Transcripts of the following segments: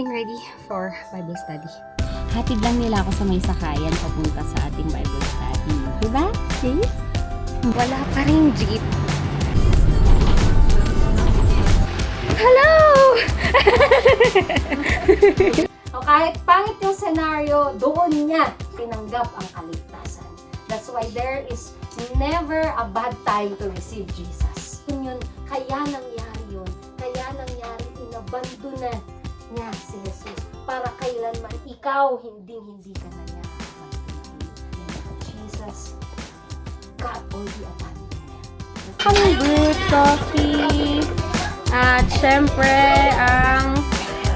Ready for Bible study. Hatid lang nila ako sa may sakayan papunta sa ating Bible study. Diba? See? Wala pa rin jeep. Hello! O kahit pangit yung scenario, doon niya tinanggap ang kaligtasan. That's why there is never a bad time to receive Jesus. Yun, kaya nangyari yun. Kaya nangyari, inabandona niya si Jesus para kailanman ikaw hindi ka na niya Jesus got all the abandonment. Ang brewed coffee at syempre ang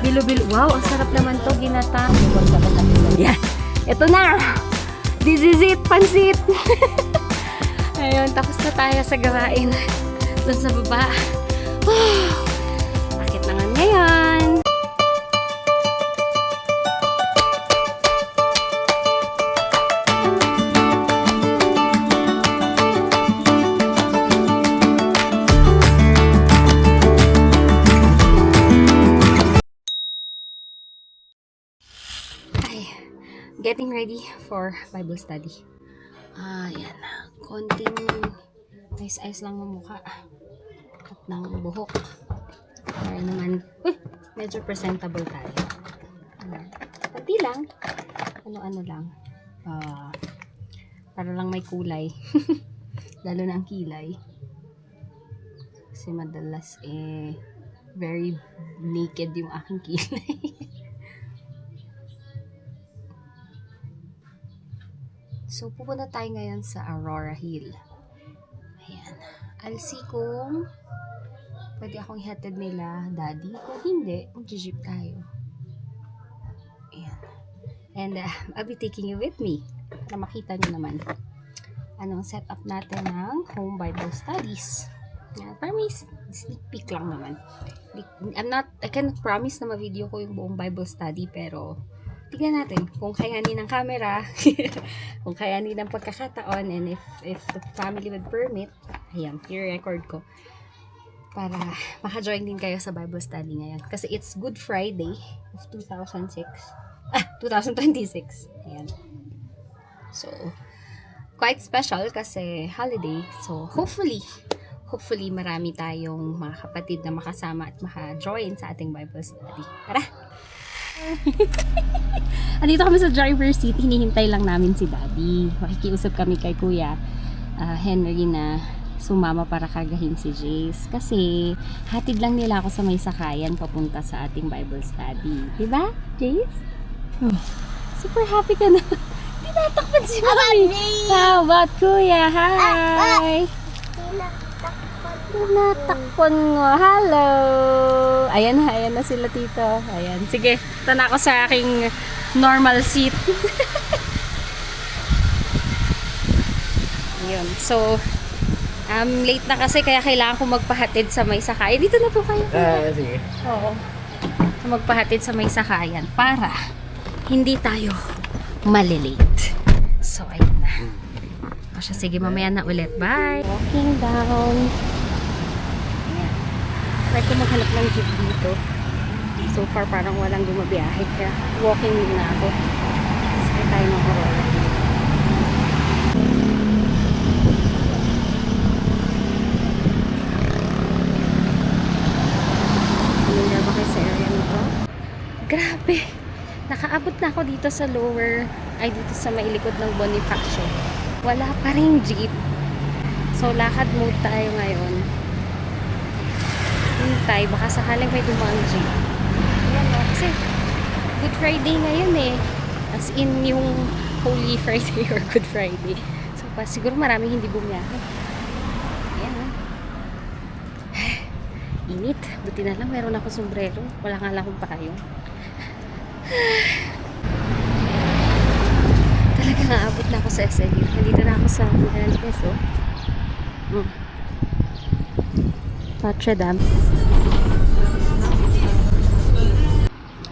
bilo-bilo. Wow, ang sarap naman to, ginata. Yan, ito na, this is it, pansit. Ayun, tapos na tayo sa gawain doon sa baba. Akit na nga ngayon. Getting ready for Bible study. Yan. Konting ayos-ayos lang ng mukha at ng buhok. Para naman, medyo presentable tayo. Pati lang. Ano-ano lang. Para lang may kulay. Lalo na ang kilay. Kasi madalas very naked yung aking kilay. So, pupunta tayo ngayon sa Aurora Hill. Ayan. I'll see kung pwede akong ihatid nila daddy. Kung hindi, mag-jeep tayo. Ayan. And I'll be taking you with me para makita nyo naman anong setup natin ng home Bible studies. Ayan. Para may sneak peek lang naman. I cannot promise na ma-video ko yung buong Bible study, pero tignan natin kung kayanin ng camera, kung kayanin ng pagkakataon, and if the family would permit, ayan, i-record ko para maka-join din kayo sa Bible study ngayon. Kasi it's Good Friday of 2026. Ayan. So, quite special kasi holiday. So, hopefully marami tayong mga kapatid na makasama at maka-join sa ating Bible study. Tara! Andito kami sa driver's seat, hinihintay lang namin si daddy. Makikiusap kami kay Kuya Henry na sumama para kagahin si Jace. Kasi hatid lang nila ako sa may sakayan papunta sa ating Bible study. Diba, Jace? Super happy ka na. Tinatakpan si Mami. How about Kuya? Hi! Tinatakpan nga. Hello! Ayan na sila tito. Ayan. Sige, ito na ako sa aking normal seat. Yun. So, late na kasi kaya kailangan ko magpahatid sa may sakayan. Dito na po kayo. Sige. Oo. So, magpahatid sa may sakayan para hindi tayo malilate. So, ayun na. O siya, sige, mamaya na ulit. Bye! Walking down. Try ko maghanap ng jeep dito. So far parang walang gumabiyahe, kaya walking na ako. Sakay tayo ng Aurora. Familiar ba kayo sa area nito? Grabe! Nakaabot na ako dito sa dito sa mailikod ng Bonifacio. Wala pa rin jeep. So lakad mode tayo ngayon. Hintay, baka sakaling may dumang jeep. Ayan o, kasi Good Friday ngayon as in yung Holy Friday or Good Friday. So siguro maraming hindi bumiyahe. Ayan o. Init, buti na lang meron ako sombrero, wala nga lang akong pakayong. Talagang aabot na ako sa SLU. Nandito na ako sa Milan Peso. Notre Dame.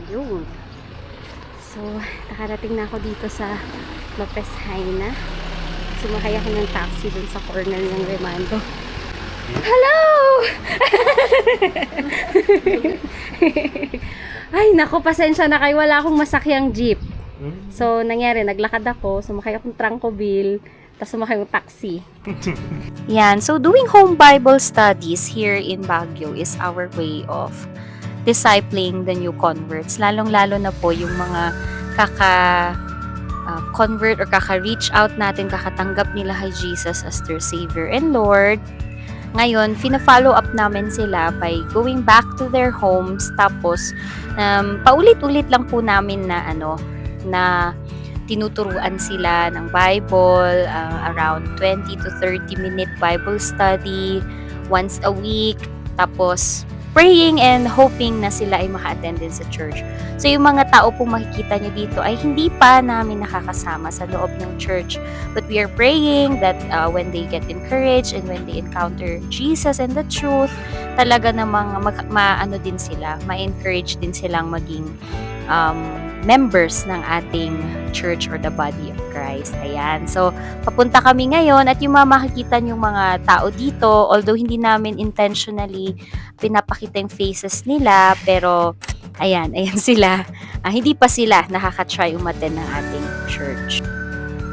Ayun. So, nakarating na ako dito sa Lopez Haina. Sumakay ako ng taxi dun sa corner ng Remando. Hello! Ay, nako, pasensya na kayo. Wala akong masakyang jeep. So, nangyari, naglakad ako, sumakay akong trangkabil, tapos sumakay akong taxi. Yan. So, doing home Bible studies here in Baguio is our way of discipling the new converts. Lalong-lalo na po yung mga convert or kaka-reach out natin, kakatanggap nila kay Jesus as their Savior and Lord. Ngayon, fina-follow up namin sila by going back to their homes, tapos paulit-ulit lang po namin na tinuturuan sila ng Bible, around 20 to 30 minute Bible study once a week, tapos praying and hoping na sila ay maka-attend din sa church. So yung mga tao pong makikita nyo dito ay hindi pa namin nakakasama sa loob ng church. But we are praying that when they get encouraged and when they encounter Jesus and the truth, talaga namang din sila, ma-encourage din silang maging members ng ating church or the body of Christ. Ayan. So, papunta kami ngayon at yung makikita yung mga tao dito, although hindi namin intentionally pinapakita yung faces nila, pero ayan sila. Hindi pa sila nakaka-try umattend ng ating church.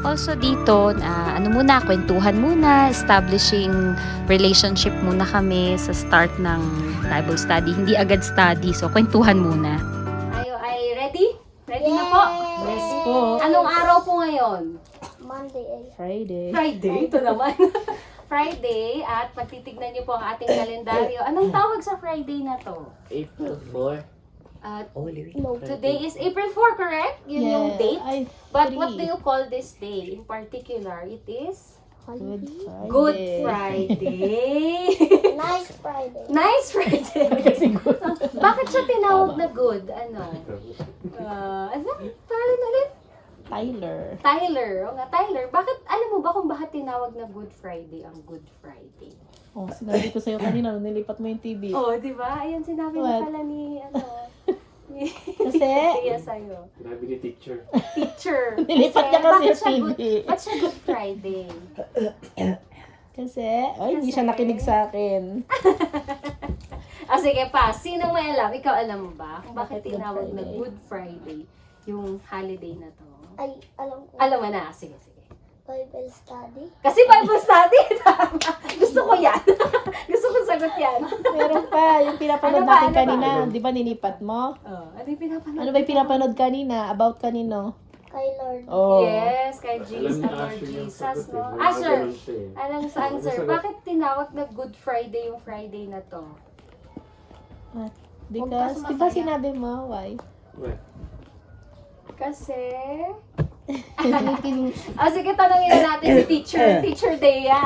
Also dito, kwentuhan muna, establishing relationship muna kami sa start ng Bible study. Hindi agad study, so kwentuhan muna. Ay ready? Ready na po? Yes po. Anong araw po ngayon? Monday. Friday. Ito naman. Friday, at pagtitignan niyo po ang ating kalendaryo. Anong tawag sa Friday na to? April 4. Holy Week. Today is April 4, correct? Yun yung date? But what do you call this day in particular? It is? Good Friday. Good Friday. Nice Friday. Nice Friday. Bakit siya tinawag na good? Ano? Paano ulit? Tyler. O nga, Tyler. Bakit, alam mo ba kung bakit tinawag na Good Friday ang Good Friday? Oh, sinabi ko sa'yo kanina nung nilipat mo yung TV. Oh, di ba? Ayan, sinabi na pala ni, Kasi? Kaya sa'yo. Sinabi ni teacher. Nilipat niya kasi bakit yung siya TV. Ba't siya Good Friday? Kasi, hindi siya nakinig sa akin. Sige pa, sinong may alam? Ikaw alam mo ba kung bakit Good tinawag na Friday? Good Friday yung holiday na to? Ay, alam ko. Alam mo na, sige. Bible study. Kasi Bible study, tama. Gusto ko yan. Gusto ko sagot yan. Meron pa, yung pinapanood Ano ba? natin kanina. Di ba nilipat mo? Ano yung pinapanood? Ano ba yung pinapanood kanina? About kanino? Kay Lord. Oh. Yes, kay Jesus, Lord Jesus, no? Asher, anong sa answer? Bakit tinawag na Good Friday yung Friday na to? Because, di ba sinabi mo? Why? Kasi... sige, tanongin na natin si Teacher Dea.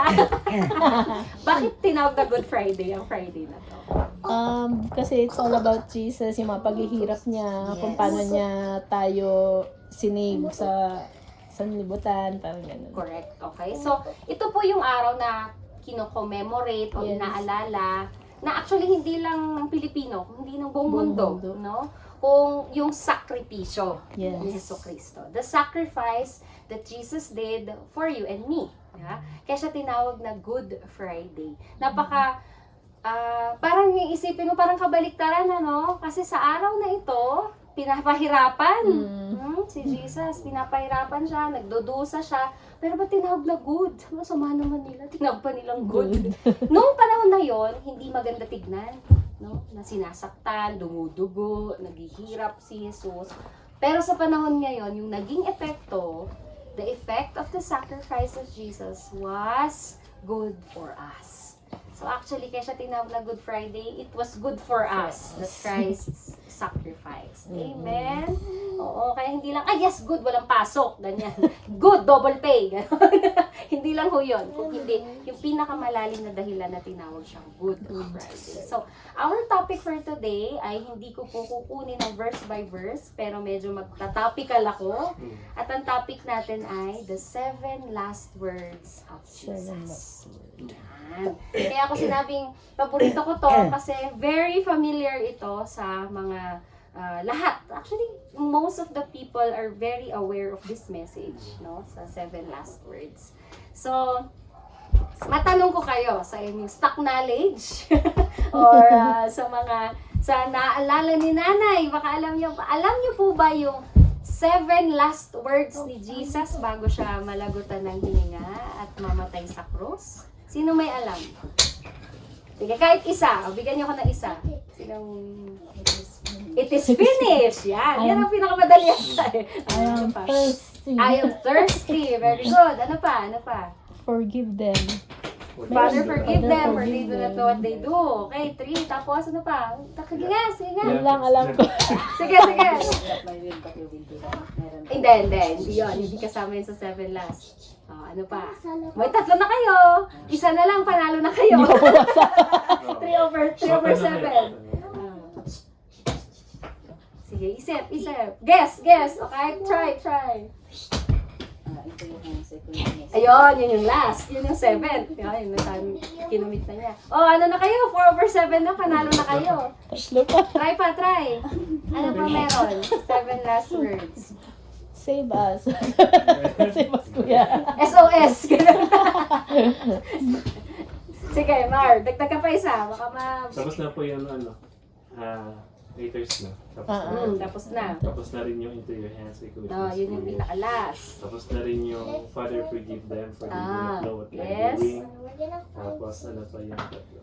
Bakit tinawag na Good Friday ang Friday na to? Kasi it's all about Jesus, yung mga paghihirap niya, kung paano niya tayo sinave sa sanlibutan, parang gano'n. Correct, okay. So, ito po yung araw na kino-commemorate o inaalala na actually hindi lang ng Pilipino, hindi ng buong mundo, no? Kung yung sakripisyo ni Jesucristo. The sacrifice that Jesus did for you and me. Yeah? Kaya siya tinawag na Good Friday. Napaka, parang isipin mo, parang kabaliktaran, ano? Kasi sa araw na ito, pinapahirapan. Si Jesus, pinapahirapan siya, nagdudusa siya. Pero ba't tinawag na good? Masama naman nila, tinawag pa nilang good. Noong panahon na yon, hindi maganda tignan. No? Na sinasaktan, dumudugo, naghihirap si Jesus. Pero sa panahon ngayon, yung naging epekto, the effect of the sacrifice of Jesus was good for us. So actually, kaya siya tinawag na Good Friday, it was good for us, that Christ's sacrifice. Amen? Oo, kaya hindi lang, yes, good, walang pasok, ganyan. Good, double pay. Hindi lang ho yun. Kung hindi, yung pinakamalalim na dahilan na tinawag siyang Good Friday. So, our topic for today ay hindi ko po kukunin ng verse by verse, pero medyo magta-topical ako. At ang topic natin ay the 7 last words of Jesus. Kaya ako sinabing paborito ko to kasi very familiar ito sa mga lahat. Actually, most of the people are very aware of this message, no? Sa 7 last words. So, matanong ko kayo sa inyong stock knowledge or sa Sa naalala ni nanay, baka alam niyo po ba yung 7 last words ni Jesus bago siya malagutan ng hininga at mamatay sa krus? Sino may alam? Sige, kahit isa. O, bigyan niyo ako ng isa. Sinong... It is finished. Yan. Yan ang pinakamadali. I am thirsty. I am thirsty. Very good. Ano pa? Ano pa? Forgive them. Father, forgive them, for Forgive they do not them. know what they do. Okay, 3. Tapos, ano pa? Sige nga, sige nga. Yun lang alam ko. Sige, sige. Hindi yun. Hindi kasama yun sa 7 last. Oh, ano pa? May 3 na kayo. Isa na lang, panalo na kayo. 3 over 7. Sige, isip. Guess. Okay, try. Ayun, yun yung last. Yun yung 7. Yun yung time kinumit na niya. Oh, ano na kayo? 4 over 7 na, panalo na kayo. Tatlo pa. Try. Ano pa meron? 7 last words. Save us. Save us, kuya. SOS. Sige, Mar, dagdag ka pa isa. Baka Tapos na po yung haters na. tapos na. Tapos na rin yung into your hands. No, yun yung pinaka-last. Tapos na rin yung Father, forgive them for they do not know what they're yes. doing. We're gonna find. Tapos ano pa yung tatlo.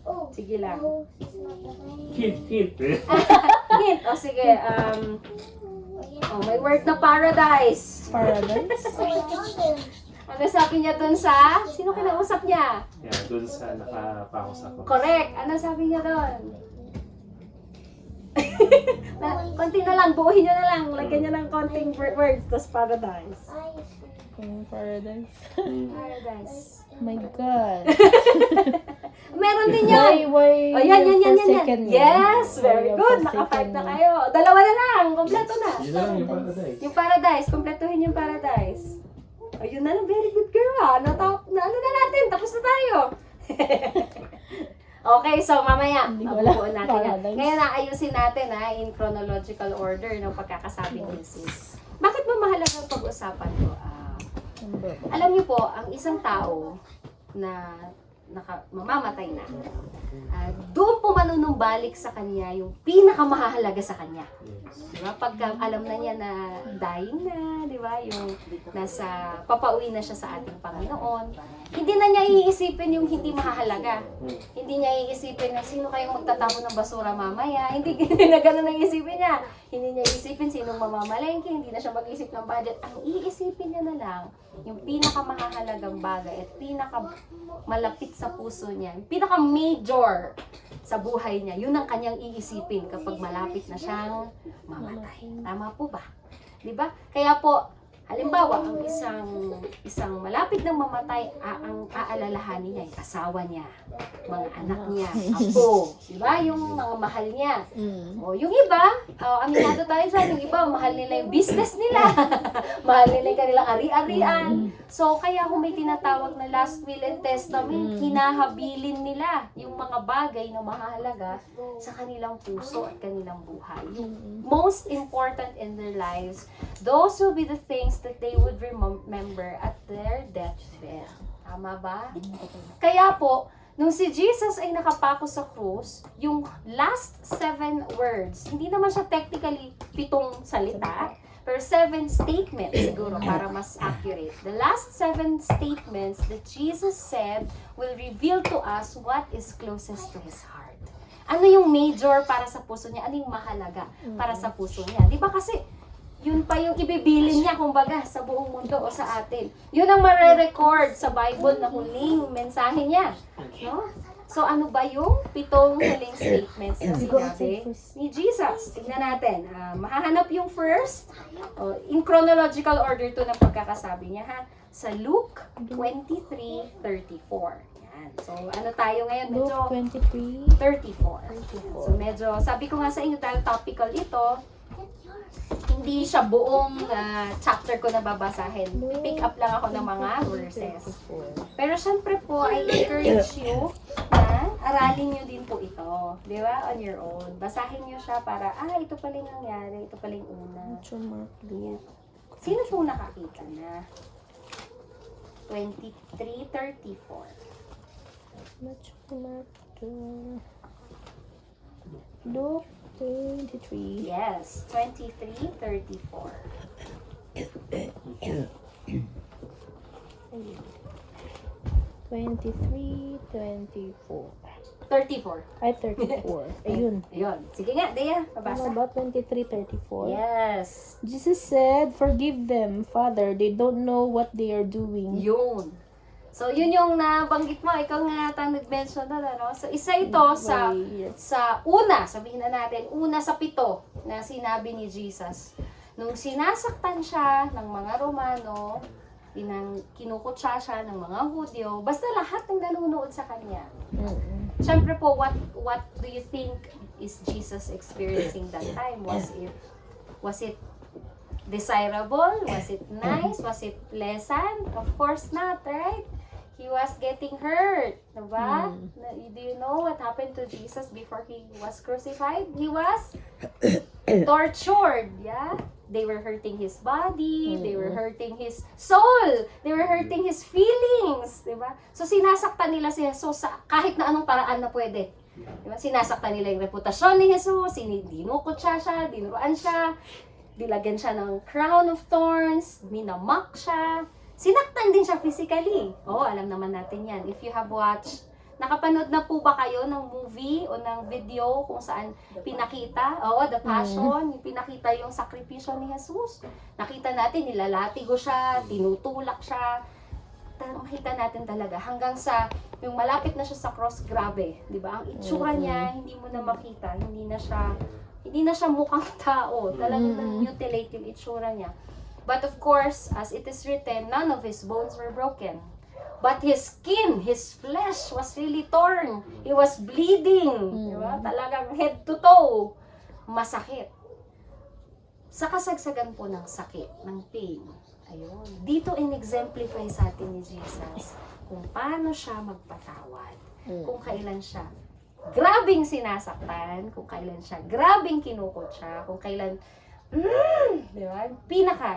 Oh, Sige lang. no, she's not gonna. Hint. Hint. O sige, may word na paradise. Paradise. Ano sabi niya dun sa? Sino kinausap niya? Yeah, dun sa nakapako sa cross. Correct. Ano sabi niya dun? Konti na lang, buuhin niyo na lang. Lagyan niyo ng konting words, tas paradise. Paradise. Paradise. My God. Meron din yan. Why Oh, yan. forsaken me? Yes, very Why good. forsaken Naka-5 na me? kayo. Dalawa na lang. Kompleto na. Yun lang yung paradise. Yung paradise. Kompletuhin yung paradise. Ayun na lang. Very good girl ah. Ano na natin? Tapos na tayo. Okay, so mamaya, Hindi ko alam. mabubuo natin yan. Paradise. Ngayon naayusin natin in chronological order ng pagkakasabi ni Jesus. Bakit ba mahalaga pag-usapan ko? Alam niyo po, ang isang tao na mamamatay na, doon po manunumbalik sa kanya yung pinakamahalaga sa kanya. Diba? Pagka alam na niya na dying na, di ba? Yung nasa, papauwi na siya sa ating Panginoon, hindi na niya iisipin yung hindi mahalaga. Hindi niya iisipin na sino kayong magtatapon ng basura mamaya. Hindi na ganun ang isipin niya. Hindi niya iisipin sinong mamamalengke, hindi na siya mag-isip ng budget. Ang iisipin niya na lang, yung pinakamahalagang bagay at pinakamalapit sa puso niya, yung pinaka-major sa buhay niya, yun ang kanyang iisipin kapag malapit na siyang mamatay. Tama po ba? Diba? Kaya po, halimbawa, ang isang malapit ng mamatay, ang aalalahanin niya, yung asawa niya, mga anak niya, apo, diba? Yung mga mahal niya. O, yung iba, aminado tayo dyan, yung iba, mahal nila yung business nila. Mahal nila yung kanilang ari-arian. So, kaya kung may tinatawag na last will and testament, hinahabilin nila yung mga bagay na mahalaga sa kanilang puso at kanilang buhay. Yung most important in their lives, those will be the things that they would remember at their deathbed. Tama ba? Kaya po, nung si Jesus ay nakapako sa krus, yung last 7 words, hindi naman siya technically 7 salita, pero 7 statements siguro para mas accurate. The last 7 statements that Jesus said will reveal to us what is closest to His heart. Ano yung major para sa puso niya? Ano yung mahalaga para sa puso niya? Di ba kasi, yun pa yung ibibilin niya, kumbaga, sa buong mundo o sa atin. Yun ang mare-record sa Bible na huling mensahe niya. No? So, ano ba yung 7 huling statements na sinabi ni Jesus? Tignan natin. Mahahanap yung first. In chronological order to ng pagkakasabi niya, ha? Sa Luke 23:34. Yan. So, ano tayo ngayon? Medyo Luke 34. So, medyo, sabi ko nga sa inyo, dahil topical ito, hindi siya buong chapter ko na babasahin. Pick up lang ako ng mga verses. Pero syempre po, I encourage you na aralin nyo din po ito. Di ba? On your own. Basahin nyo siya para, ito pala yung nangyari. Ito pala yung una. Yeah. Sino pong nakakita na? 23:34. Luke 23. Yes, 23:34. Ayun. 23, 24. 34. Ay, 34. Ayun. Ayun. Sige nga, Dea, Ano mabasa. ba? 23, 34. Yes. Jesus said, "Forgive them, Father. They don't know what they are doing." Yun. So, yun yung nabanggit mo. Ikaw nga ata nag-mention na, ano? So, isa ito sa una, sabihin na natin, una sa 7 na sinabi ni Jesus. Nung sinasaktan siya ng mga Romano, kinukutsa siya ng mga Hudyo, basta lahat ng nanonood sa kanya. Mm-mm. Siyempre po, what do you think is Jesus experiencing that time? Was it desirable? Was it nice? Was it pleasant? Of course not, right? He was getting hurt, diba? Do you know what happened to Jesus before he was crucified? He was tortured, yeah? They were hurting his body, they were hurting his soul, they were hurting his feelings, diba? So sinasaktan nila si Jesus sa kahit na anong paraan na pwede. Diba? Sinasaktan nila yung reputasyon ni Jesus, dinukot siya, dinuruan siya, dilagyan siya ng crown of thorns, minamak siya, sinaktan din siya physically. Alam naman natin yan. If you have watched, nakapanood na po ba kayo ng movie o ng video kung saan pinakita? The Passion, yung pinakita yung sakripisyo ni Jesus. Nakita natin, nilalatigo siya, tinutulak siya. Makita natin talaga hanggang sa yung malapit na siya sa cross, grabe, 'di ba? Ang itsura niya, hindi mo na makita, hindi na siya mukhang tao. Talagang mutilate yung itsura niya. But of course, as it is written, none of his bones were broken. But his skin, his flesh was really torn. He was bleeding. Diba? Talagang head to toe. Masakit. Sa kasagsagan po ng sakit, ng pain, ayun. Dito in-exemplify sa atin ni Jesus kung paano siya magpatawad. Kung kailan siya grabing sinasaktan, kung kailan siya grabing kinukot siya, kung kailan diba?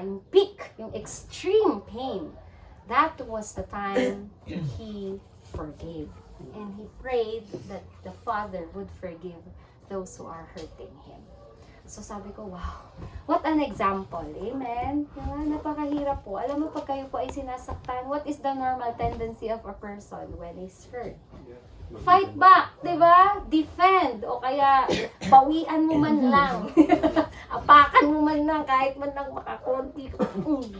Yung peak, yung extreme pain. That was the time he forgave. And he prayed that the Father would forgive those who are hurting him. So sabi ko, wow, what an example. Amen? Diba? Napakahirap po. Alam mo, pag kayo po ay sinasaktan, what is the normal tendency of a person when he's hurt? Fight back, di ba? Defend. O kaya, bawian mo man lang. Apakan mo man lang, kahit man lang makakonti.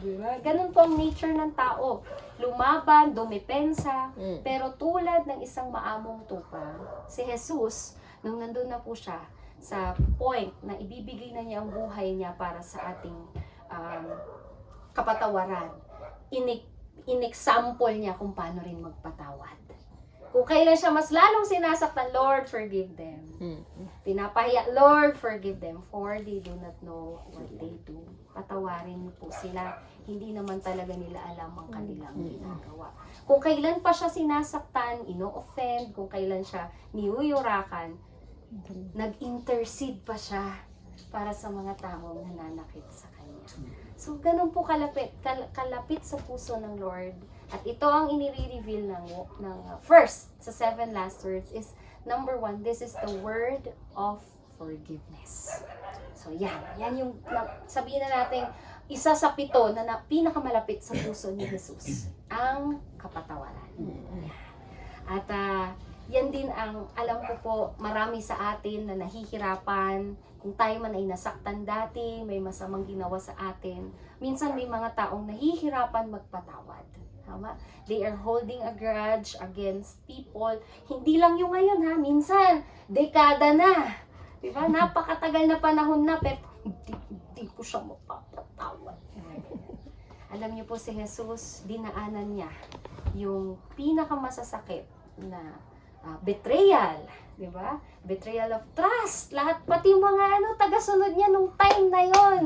Diba? Ganun po ang nature ng tao. Lumaban, dumepensa. Pero tulad ng isang maamong tupa, si Jesus, nung nandun na po siya sa point na ibibigay na niya ang buhay niya para sa ating kapatawaran, in-example niya kung paano rin magpatawad. Kung kailan siya mas lalong sinasaktan, Lord, forgive them. Pinapahiya, Lord, forgive them, for they do not know what they do. Patawarin niyo po sila. Hindi naman talaga nila alam ang kanilang ginagawa. Kung kailan pa siya sinasaktan, ino-offend, kung kailan siya niyuyurakan, nag-intercede pa siya para sa mga taong nananakit sa kanya. So, ganun po kalapit sa puso ng Lord. At ito ang inire-reveal ng first sa 7 last words is, number 1, this is the word of forgiveness. So, yan yung, sabihin na natin, isa sa 7 na pinakamalapit sa puso ni Jesus, ang kapatawaran. At yan din ang, alam ko po, marami sa atin na nahihirapan. Kung tayo man ay nasaktan dati, may masamang ginawa sa atin, minsan may mga taong nahihirapan magpatawad. Tama? They are holding a grudge against people. Hindi lang yung ngayon ha, minsan, dekada na. Diba? Napakatagal na panahon na, pero hindi ko siya mapapatawad. Alam niyo po si Jesus, dinaanan niya yung pinakamasasakit na betrayal, di ba? Betrayal of trust. Lahat, pati mga tagasunod niya nung time na yon.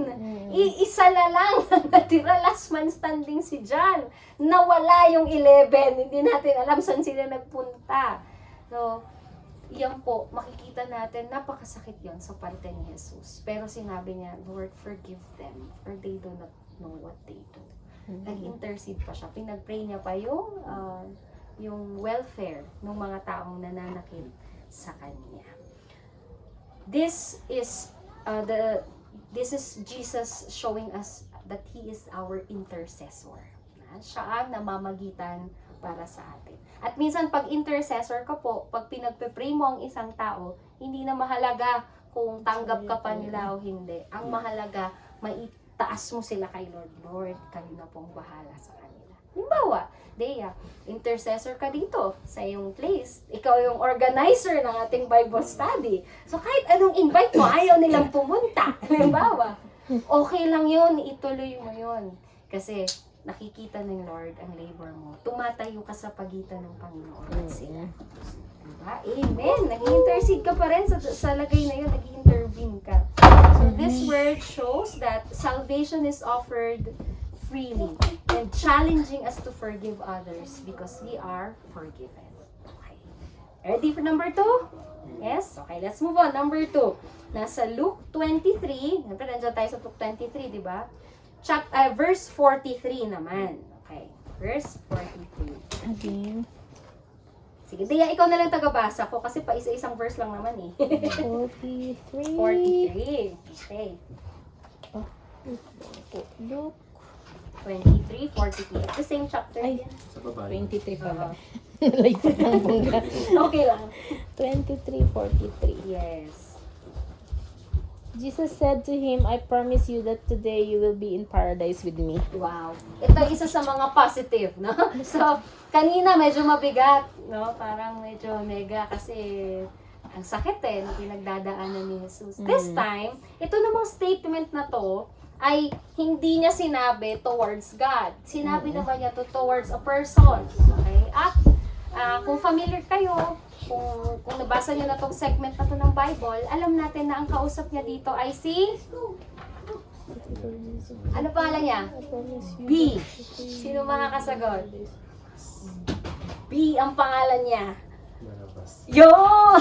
Iisa na lang natira, last man standing si John. Nawala yung 11. Hindi natin alam saan sila nagpunta. So, yan po, makikita natin, napakasakit yon sa parte ni Jesus. Pero sinabi niya, Lord, forgive them, for they do not know what they do. Nag-intercede pa siya. Pinag-pray niya pa yung welfare ng mga taong nananakit sa kanya. this is Jesus showing us that He is our intercessor. Siya ang namamagitan para sa atin. At minsan pag intercessor ka po, pag pinagpe-pray mo ang isang tao, hindi na mahalaga kung tanggap ka pa nila o hindi. Ang mahalaga, maitaas mo sila kay Lord. Lord, kayo na pong bahala sa kanila. Halimbawa, Dea, intercessor ka dito sa iyong place. Ikaw yung organizer ng ating Bible study. So kahit anong invite mo, ayaw nilang pumunta. Halimbawa, okay lang yun, ituloy mo yun. Kasi nakikita ng Lord ang labor mo. Tumatayo ka sa pagitan ng Panginoon at sila. Diba? Amen. Nag-intercede ka pa rin sa lagay na yun. Nag-intervene ka. So this word shows that salvation is offered freely and challenging us to forgive others because we are forgiven. Okay. Ready for number 2? Yes? Okay, let's move on. Number 2. Nasa Luke 23. Siyempre, nandiyan tayo sa Luke 23, di ba? Verse 43 naman. Okay. Verse 43. Again. Sige, Dea, ikaw na lang tagabasa ko kasi pa isa-isang verse lang naman eh. 43. 43. Okay. Luke. 23, 43. It's the same chapter. Ay, Sa baba. 23 pa ba? Nalagyan ng bongga. Okay lang. 23:43. Yes. Jesus said to him, I promise you that today you will be in paradise with me. Wow. Ito isa sa mga positive, no? So, kanina medyo mabigat, no? Parang medyo mega kasi ang sakit eh, na pinagdadaanan ni Jesus. This time, ito namang statement na to, ay hindi niya sinabi towards God. Sinabi naman niya to towards a person. Okay? At kung familiar kayo, kung nabasa niyo na tong segment na to ng Bible, alam natin na ang kausap niya dito ay si... Ano pangalan niya? B. Sino makakasagot? B ang pangalan niya. Barabas. Yun!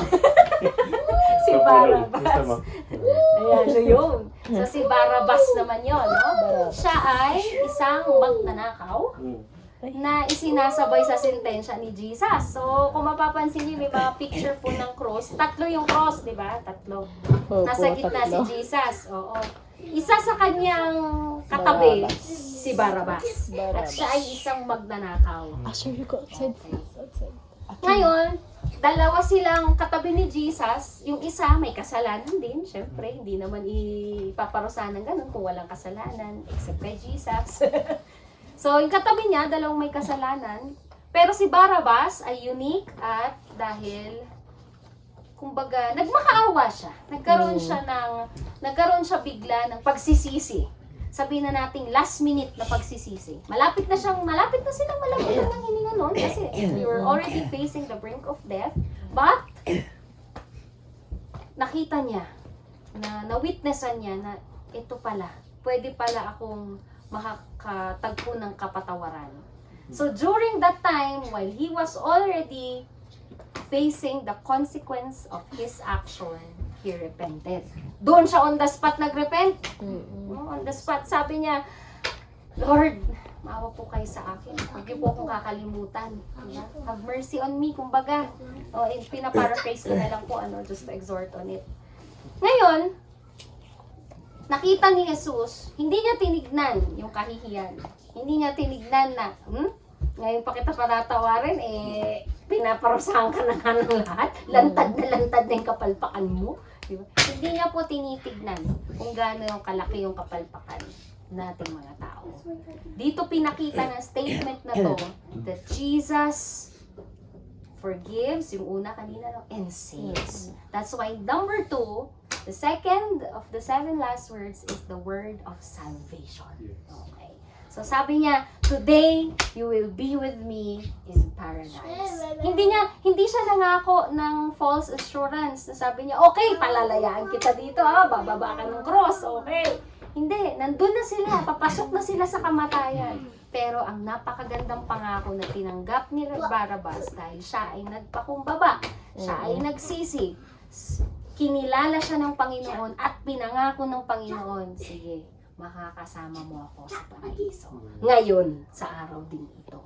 Si Barabas. Tama. Ayan, so yun. So si Barabas naman yun, no? Siya ay isang magnanakaw na isinasabay sa sentensya ni Jesus. So, kung mapapansin niyo, may mga picture po ng cross. 3 yung cross, di ba? 3. Nasa gitna si Jesus. Oo. Isa sa kanyang katabi, si Barabas. At siya ay isang magnanakaw. Asher, you go outside. Outside. Ngayon, dalawa silang katabi ni Jesus. Yung isa may kasalanan din. Siyempre, hindi naman ipaparusahan ng ganun kung walang kasalanan. Except kay Jesus. So, yung katabi niya, dalawang may kasalanan. Pero si Barabas ay unique at dahil, kumbaga, nagmakaawa siya. Nagkaroon siya bigla ng pagsisisi. Sabihin na nating last minute na pagsisisi. Malapit na silang malapitan ng hininga nun kasi we were already facing the brink of death. But, nakita niya, na-witnessan niya na ito pala, pwede pala akong makakatagpo ng kapatawaran. So, during that time, while he was already facing the consequence of his action, he repented. Doon siya on the spot nagrepent. On the spot, sabi niya, Lord, maawa po kayo sa akin. Huwag niyo po akong kakalimutan. Diba? Have mercy on me, kumbaga. Pinaparaphrase ko na lang po, just to exhort on it. Ngayon, nakita ni Jesus, hindi niya tinignan yung kahihiyan. Hindi niya tinignan na, ngayon pa kita patatawarin, pinaparusahan ka na nga ng lahat. Lantad na yung kapalpakan mo. Diba? Hindi niya po tinitignan kung gaano yung kalaki yung kapalpakan nating mga tao. Dito pinakita ng statement na to that Jesus forgives, yung una kanina, and saves. That's why number 2, the second of the 7 last words is the word of salvation. Okay. So sabi niya, today you will be with me in paradise. Hindi siya nangako ng false assurance. Na sabi niya, okay, palalayaan kita dito, bababa ka ng cross, okay. Hindi, nandun na sila, papasok na sila sa kamatayan. Pero ang napakagandang pangako na tinanggap ni Barabas dahil siya ay nagpakumbaba, siya ay nagsisi, kinilala siya ng Panginoon at pinangako ng Panginoon, sige, makakasama mo ako sa paraiso. Ngayon, sa araw din ito.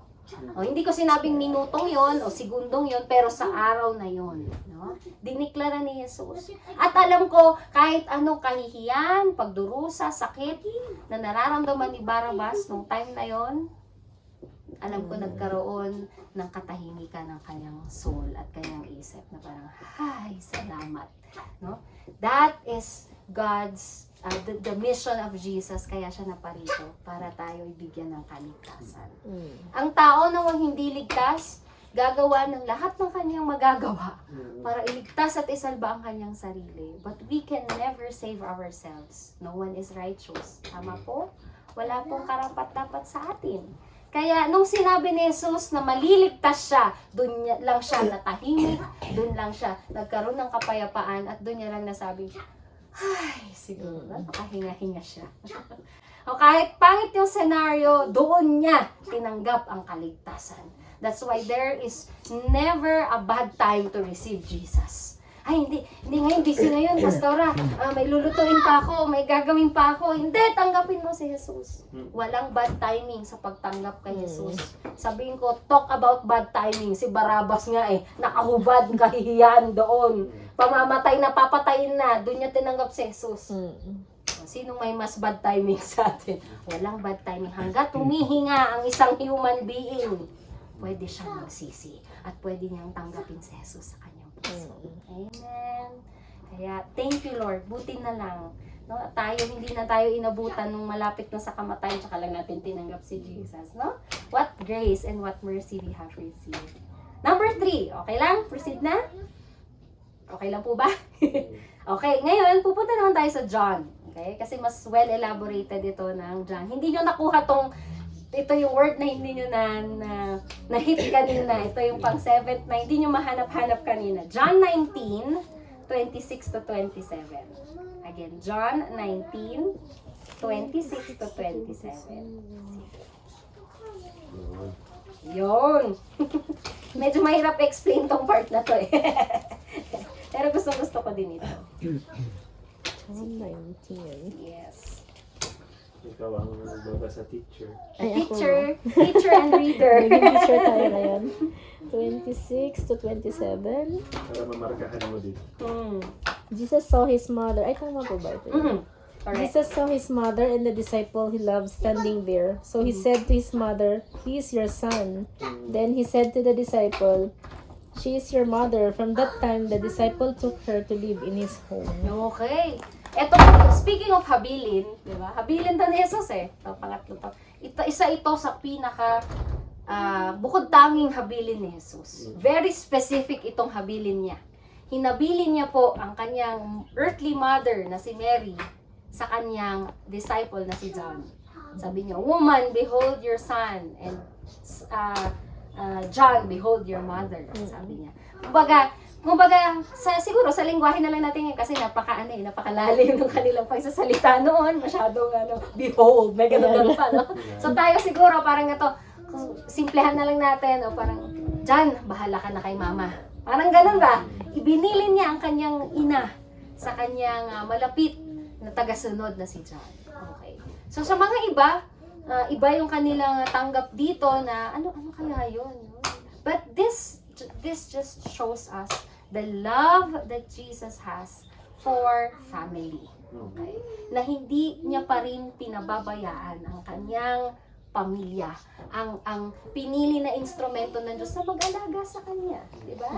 O, hindi ko sinabing minutong yon o segundong yon, pero sa araw na yon, no? Diniklara ni Jesus. At alam ko, kahit ano kahihiyan, pagdurusa, sakit na nararamdaman ni Barabas nung time na yon, alam ko nagkaroon ng katahimikan ng kanyang soul at kanyang isip na parang, ay, salamat. No? That is God's, the mission of Jesus, kaya siya naparito para tayo ibigyan ng kaligtasan. Ang tao nawang hindi ligtas, gagawa ng lahat ng kanyang magagawa para iligtas at isalba ang kanyang sarili. But we can never save ourselves. No one is righteous. Tama po? Wala pong karapat-dapat sa atin. Kaya nung sinabi ni Jesus na maliligtas siya, doon lang siya natahimik, doon lang siya nagkaroon ng kapayapaan at doon niya lang nasabi, ay, siguro makahinga-hinga siya. O kahit pangit yung senaryo, doon niya tinanggap ang kaligtasan. That's why there is never a bad time to receive Jesus. Ay, hindi ngayon, busy ngayon, Pastora. May lulutuin pa ako, may gagawin pa ako. Hindi, tanggapin mo si Jesus. Walang bad timing sa pagtanggap kay Jesus. Sabihin ko, talk about bad timing. Si Barabas nga nakahubad, kahihiyan doon. Pamamatay na, papatayin na. Doon niya tinanggap si Jesus. Sinong may mas bad timing sa atin? Walang bad timing. Hanggat humihinga ang isang human being, pwede siyang magsisi. At pwede niyang tanggapin si Jesus sa kanyang puso. Amen. Kaya, thank you Lord. Buti na lang. No? Tayo, hindi na tayo inabutan nung malapit na sa kamatayan, tsaka lang natin tinanggap si Jesus. No? What grace and what mercy we have received. Number 3. Okay lang? Proceed na? Okay lang po ba? Okay, ngayon, pupunta naman tayo sa John. Okay? Kasi mas well elaborated ito ng John. Hindi nyo nakuha ito yung word na hindi nyo na hit kanina. Ito yung pang 7th na hindi nyo mahanap-hanap kanina. John 19, 26 to 27. Again, John 19, 26 to 27. Yun. Medyo mahirap explain tong part na to eh. Pero gusto ko din ito. John 19. Yes. Ikaw ang magbabasa teacher. Teacher and reader. Naging teacher tayo ngayon. 26 to 27. Para mamarkahan mo dito. Jesus saw his mother. Ay, tama po ba ito? Correct. Jesus saw his mother and the disciple he loved standing there. So he said to his mother, "He is your son." Then he said to the disciple, "She is your mother." From that time, the disciple took her to live in his home. Okay. Eto, speaking of habilin, di ba? Habilin to ni Jesus eh. Ito, pangatlo to. Isa ito sa pinaka bukod tanging habilin ni Jesus. Very specific itong habilin niya. Hinabilin niya po ang kanyang earthly mother na si Mary sa kanyang disciple na si John. Sabi niya, "Woman, behold your son," and John, "Behold your mother." Sabi niya. Kumbaga, siguro sa lingwahe na lang natin kasi napakalalim ng kanilang pagsasalita noon. Masyadong behold, may ganun pa, no? So tayo siguro parang ito, simplehan na lang natin, o parang, John, bahala ka na kay mama. Parang ganun ba? Ibinilin niya ang kanyang ina sa kanyang malapit na tagasunod na si John. Okay. So sa mga iba yung kanilang tanggap dito na, ano kaya yun? But this just shows us the love that Jesus has for family. Okay? Na hindi niya pa rin pinababayaan ang kanyang pamilya. Ang pinili na instrumento ng Diyos na mag-alaga sa kanya. Diba?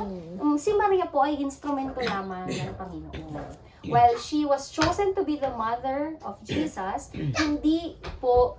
Si Maria po ay instrumento lamang ng Panginoon. While she was chosen to be the mother of Jesus, hindi po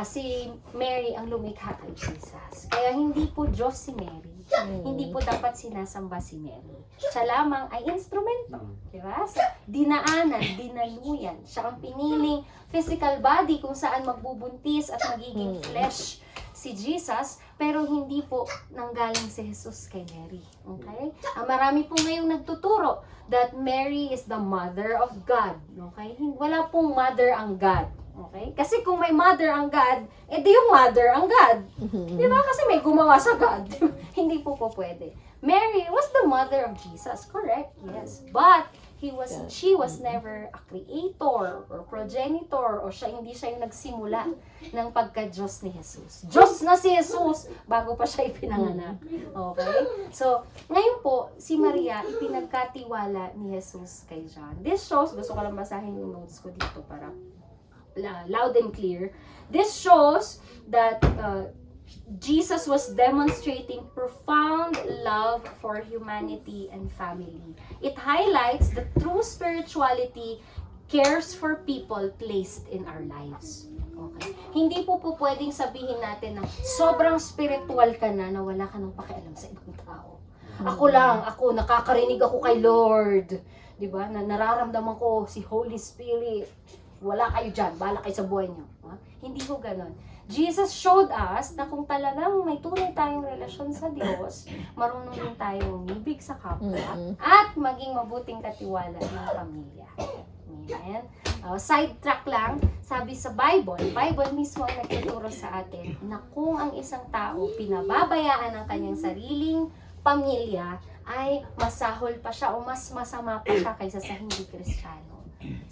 si Mary ang lumikha kay Jesus. Kaya hindi po Diyos si Mary. Hindi po dapat sinasamba si Mary. Siya lamang ay instrumento. Diba? So, dinaluyan. Siya ang piniling physical body kung saan magbubuntis at magiging flesh si Jesus, pero hindi po nanggaling si Jesus kay Mary. Okay? Marami po ngayong nagtuturo that Mary is the mother of God. Okay? Wala pong mother ang God. Okay? Kasi kung may mother ang God, edi yung mother ang God. Di ba? Kasi may gumawa sa God. Hindi po pwede. Mary was the mother of Jesus, correct? Yes. But, She was never a creator or progenitor o hindi siya yung nagsimula ng pagka-Diyos ni Jesus. Diyos na si Jesus bago pa siya ipinanganak. Okay? So, ngayon po, si Maria, ipinagkatiwala ni Jesus kay John. This shows, gusto ko lang basahin yung notes ko dito para loud and clear. This shows that Jesus was demonstrating profound love for humanity and family. It highlights that true spirituality cares for people placed in our lives. Okay? Hindi po pwedeng sabihin natin na sobrang spiritual ka na wala ka nang pakialam sa ibang tao. Ako nakakarinig ako kay Lord. 'Di ba? Na nararamdaman ko si Holy Spirit. Wala kayo dyan, bahala kayo sa buhay niyo. Hindi ko ganon. Jesus showed us na kung talagang may tunay tayong relasyon sa Diyos, marunong din tayong umibig sa kapwa at maging mabuting katiwala ng pamilya. Amen. Sidetrack lang, sabi sa Bible mismo ang nagtuturo sa atin na kung ang isang tao pinababayaan ang kanyang sariling pamilya, ay masahol pa siya o mas masama pa siya kaysa sa hindi Kristiyano.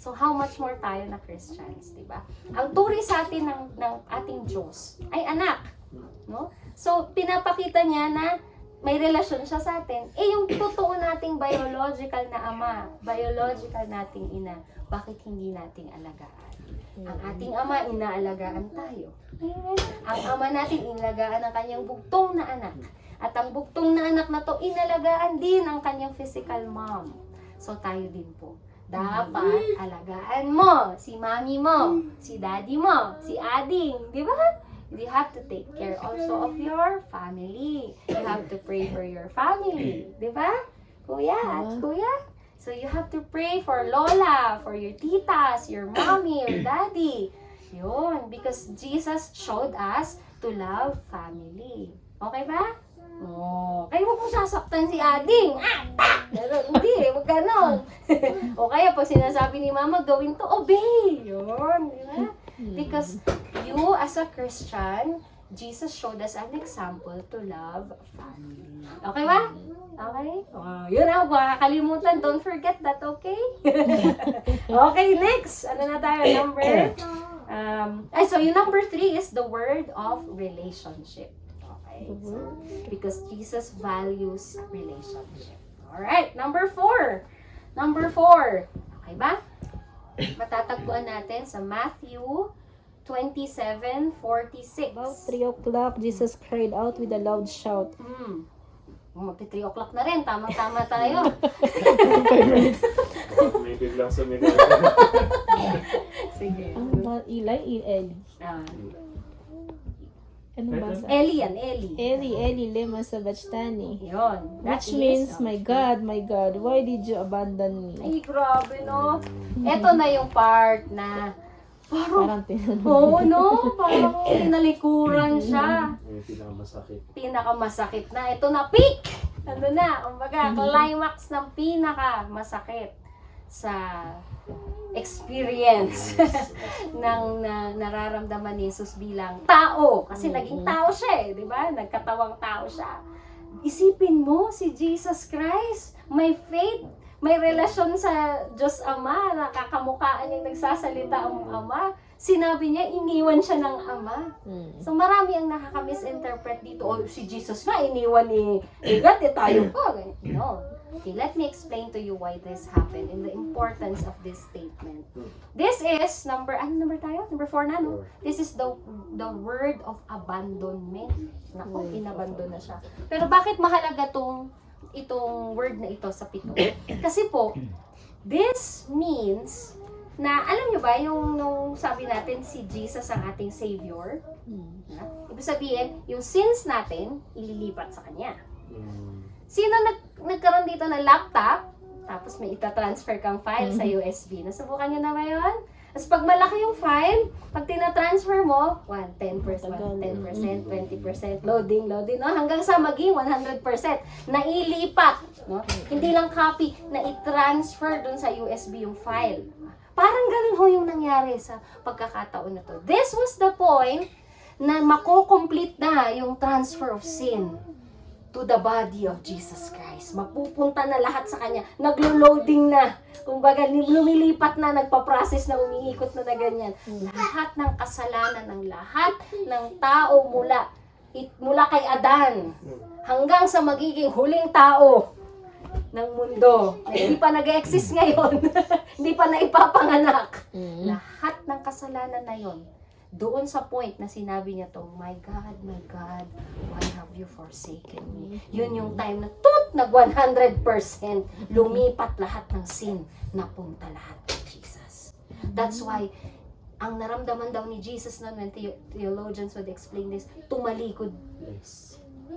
So, how much more tayo na Christians, di ba? Ang turi sa atin ng ating Diyos ay anak, no? So, pinapakita niya na may relasyon siya sa atin. Yung totoo nating biological na ama, biological nating ina, bakit hindi nating alagaan? Ang ating ama, inaalagaan tayo. Ang ama natin, inalagaan ang kanyang bugtong na anak. At ang bugtong na anak na to, inalagaan din ang kanyang physical mom. So, tayo din po. Dapat alagaan mo si mami mo, si daddy mo, si ading, di ba? You have to take care also of your family. You have to pray for your family, di ba? Kuya at kuya. So you have to pray for lola, for your titas, your mommy, your daddy. Yun, because Jesus showed us to love family. Okay ba? Kaya huwag mo sasaktan si ading. Hindi, huwag ganon. O kaya pag sinasabi ni mama, gawin to, obey. Yun, di ba? Because you as a Christian, Jesus showed us an example to love family. Okay ba? Okay? Yun ang makakalimutan. Don't forget that, okay? Okay, next. Ano na tayo? Number? So yung number 3 is the word of relationship. So, because Jesus values relationship. Alright, number 4. Okay ba? Matatagpuan natin sa Matthew 27:46. About 3 o'clock, Jesus cried out with a loud shout. Magti 3 o'clock na rin. Tamang-tama tayo. May biglang sumigaw. Sige. Eli. Ano ba? Eli yan, Eli. Eli lema sabachthani. Yun. Which means, my God, why did you abandon me? Ay, grabe, no? Ito na yung part na parang tinanong. oo, no? Parang tinalikuran siya. May Pinakamasakit na. Ito na, peak! Ano na? Kumbaga, climax ng pinakamasakit sa experience ng nararamdaman ni Jesus bilang tao. Kasi naging tao siya di ba? Nagkatawang tao siya. Isipin mo, si Jesus Christ, may faith, may relasyon sa Diyos Ama, nakakamukhaan niyang nagsasalita ang Ama. Sinabi niya, iniwan siya ng Ama. So marami ang nakaka-misinterpret dito. Si Jesus nga, iniwan ni God, tayo po. No. Okay, let me explain to you why this happened and the importance of this statement. This is number tayo? Number 4 na, no? This is the word of abandonment. Naku, inabandon na siya. Pero bakit mahalaga itong word na ito sa 7? Kasi po, this means na, alam nyo ba, nung sabi natin si Jesus ang ating Savior, ibig sabihin, yung sins natin, ililipat sa Kanya. Sino nagkaroon dito ng laptop, tapos may itatransfer kang file sa USB? Nasubukan nyo na ba yun? Tapos pag malaki yung file, pag tinatransfer mo, 10%, 20%, loading, no? Hanggang sa maging 100%, nailipat, no? Hindi lang copy, na i-transfer dun sa USB yung file. Parang ganun ho yung nangyari sa pagkakataon na to. This was the point na mako-complete na yung transfer of sin. to the body of Jesus Christ. Mapupunta na lahat sa Kanya. Naglo-loading na. Kumbaga, lumilipat na, nagpa-process na, umiikot na ganyan. Lahat ng kasalanan ng lahat ng tao mula kay Adan hanggang sa magiging huling tao ng mundo. Na hindi pa nag-exist ngayon. Hindi pa naipapanganak. Lahat ng kasalanan na yon. Doon sa point na sinabi niya to, my God, why have you forsaken me? Yun yung time na nag 100%, lumipat lahat ng sin, napunta lahat kay Jesus. That's why, ang naramdaman daw ni Jesus noon, when theologians would explain this, tumalikod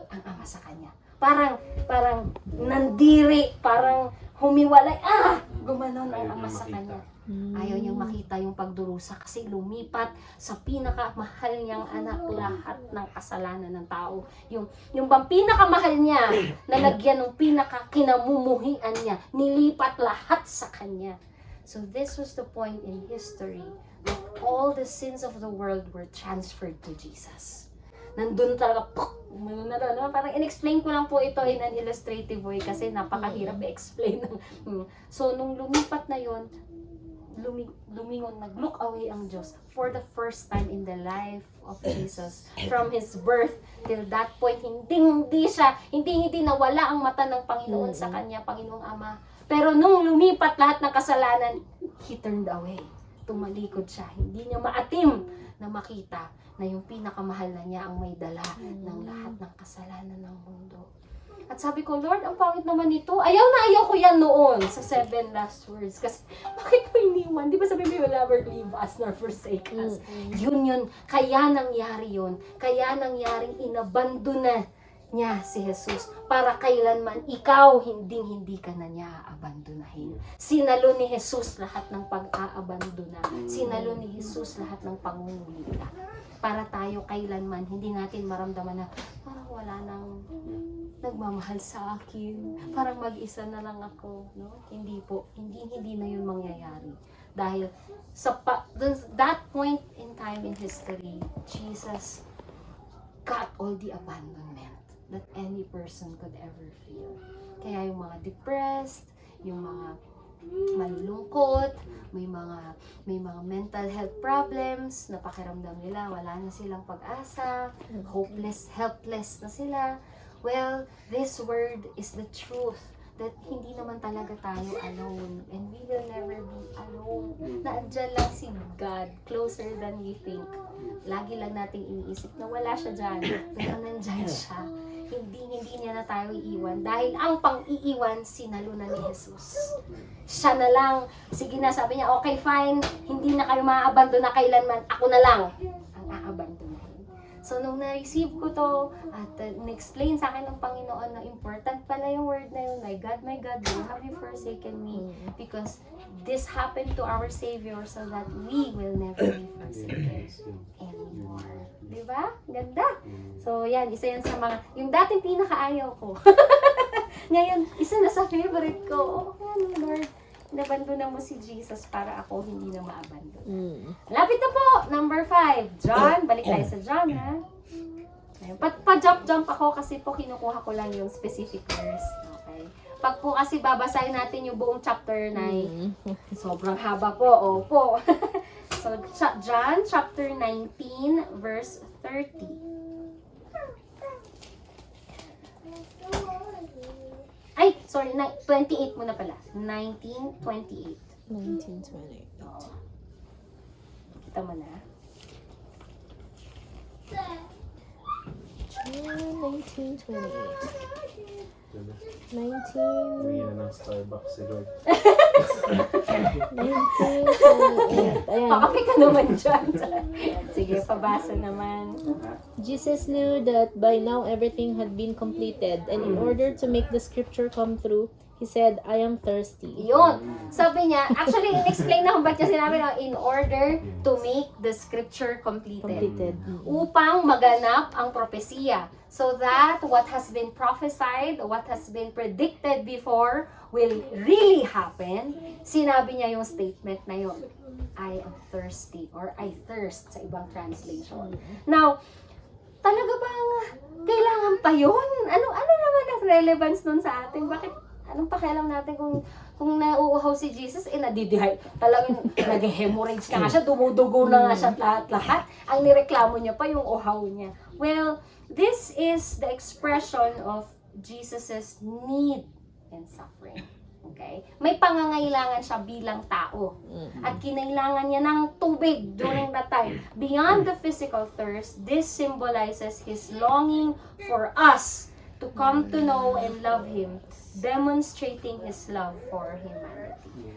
ang Ama sa Kanya. Parang nandiri, parang humiwalay, gumanon ang Ama sa Kanya. Ayaw niyang makita yung pagdurusa kasi lumipat sa pinakamahal niyang anak lahat ng kasalanan ng tao. Yung bang pinakamahal niya, nalagyan ng pinakakinamumuhian niya, nilipat lahat sa Kanya. So this was the point in history that all the sins of the world were transferred to Jesus. Nandun talaga, parang in-explain ko lang po ito in an illustrative way kasi napakahirap i-explain. So nung lumipat na yon, lumingon, nag-look away ang Diyos for the first time in the life of Jesus. From His birth till that point, hindi nawala ang mata ng Panginoon sa Kanya, Panginoong Ama. Pero nung lumipat lahat ng kasalanan, He turned away. Tumalikod siya. Hindi niya maatim na makita na yung pinakamahal na niya ang may dala ng lahat ng kasalanan ng mundo. At sabi ko, Lord, ang pangit naman nito. Ayaw ko yan noon sa 7 last words. Kasi, bakit ko iniwan? Di ba sabi mo, you will never leave us nor forsake us. Yun. Kaya nangyari yun. Kaya nangyaring inabandona niya si Jesus. Para kailanman ikaw, hindi ka na niya abandonahin. Sinalo ni Jesus lahat ng pag-aabandona. Sinalo ni Jesus lahat ng pangungulila. Para tayo kailanman, hindi natin maramdaman na parang wala nang nagmamahal sa akin. Parang mag-isa na lang ako. No? Hindi po. Hindi na yun mangyayari. Dahil that point in time in history, Jesus got all the abandonment that any person could ever feel. Kaya yung mga depressed, yung mga malulungkot, may mga mental health problems, napakiramdam nila, wala na silang pag-asa, hopeless, helpless na sila. Well, this word is the truth that hindi naman talaga tayo alone and we will never be alone. Naandyan lang si God, closer than we think. Lagi lang nating iniisip na wala siya dyan, pero nandyan siya. Hindi niya na tayo iiwan dahil ang pang-iiwan sinalo na ni Jesus. Siya na lang, sige na, sabi niya, okay fine, hindi na kayo maaabandon na kailanman, ako na lang ang aabandonahin. So, nung na-receive ko to, at na-explain sa akin ng Panginoon na important pala yung word na yun, my God, why have you forsaken me? Because this happened to our Savior so that we will never be forsaken anymore. Diba? Ganda. So, yan, isa yan sa mga, yung dating pinakaayaw ko. Ngayon, isa na sa favorite ko. Oh, ano, Lord, inabandona mo si Jesus para ako hindi na maabandon. Lapit na po, number 5. John, balik tayo sa John, ha? Pa-jump ako kasi po kinukuha ko lang yung specific verse. Okay. Pag po kasi babasahin natin yung buong chapter 9, sobrang haba po. Opo. So, John chapter 19, verse 30. Ay, sorry, 28 muna pala. 1928. 1928. Oo. Kita mo na. 1928. Uwi na ng Starbucks si Lord. 1928. Ayan. Pakapi ka naman dyan. Sige, pabasa naman. Jesus knew that by now everything had been completed, and in order to make the scripture come true, he said, I am thirsty. Yun. Sabi niya, actually, in-explain na kung ba't niya sinabi na in order to make the scripture completed. Upang maganap ang propesiya. So that what has been prophesied, what has been predicted before will really happen. Sinabi niya yung statement na yun. I am thirsty or I thirst sa ibang translation. Now, talaga bang kailangan pa yun? Ano relevance nun sa atin? Bakit, anong pakialam natin kung nauuhaw si Jesus, nadidihay. Talagang nag-hemorrhage na nga siya, dumudugo na nga siya at lahat. Ang nireklamo niya pa yung uhaw niya. Well, this is the expression of Jesus's need and suffering. Okay? May pangangailangan siya bilang tao. At kinailangan niya ng tubig during that time. Beyond the physical thirst, this symbolizes His longing for us to come to know and love Him, demonstrating His love for humanity.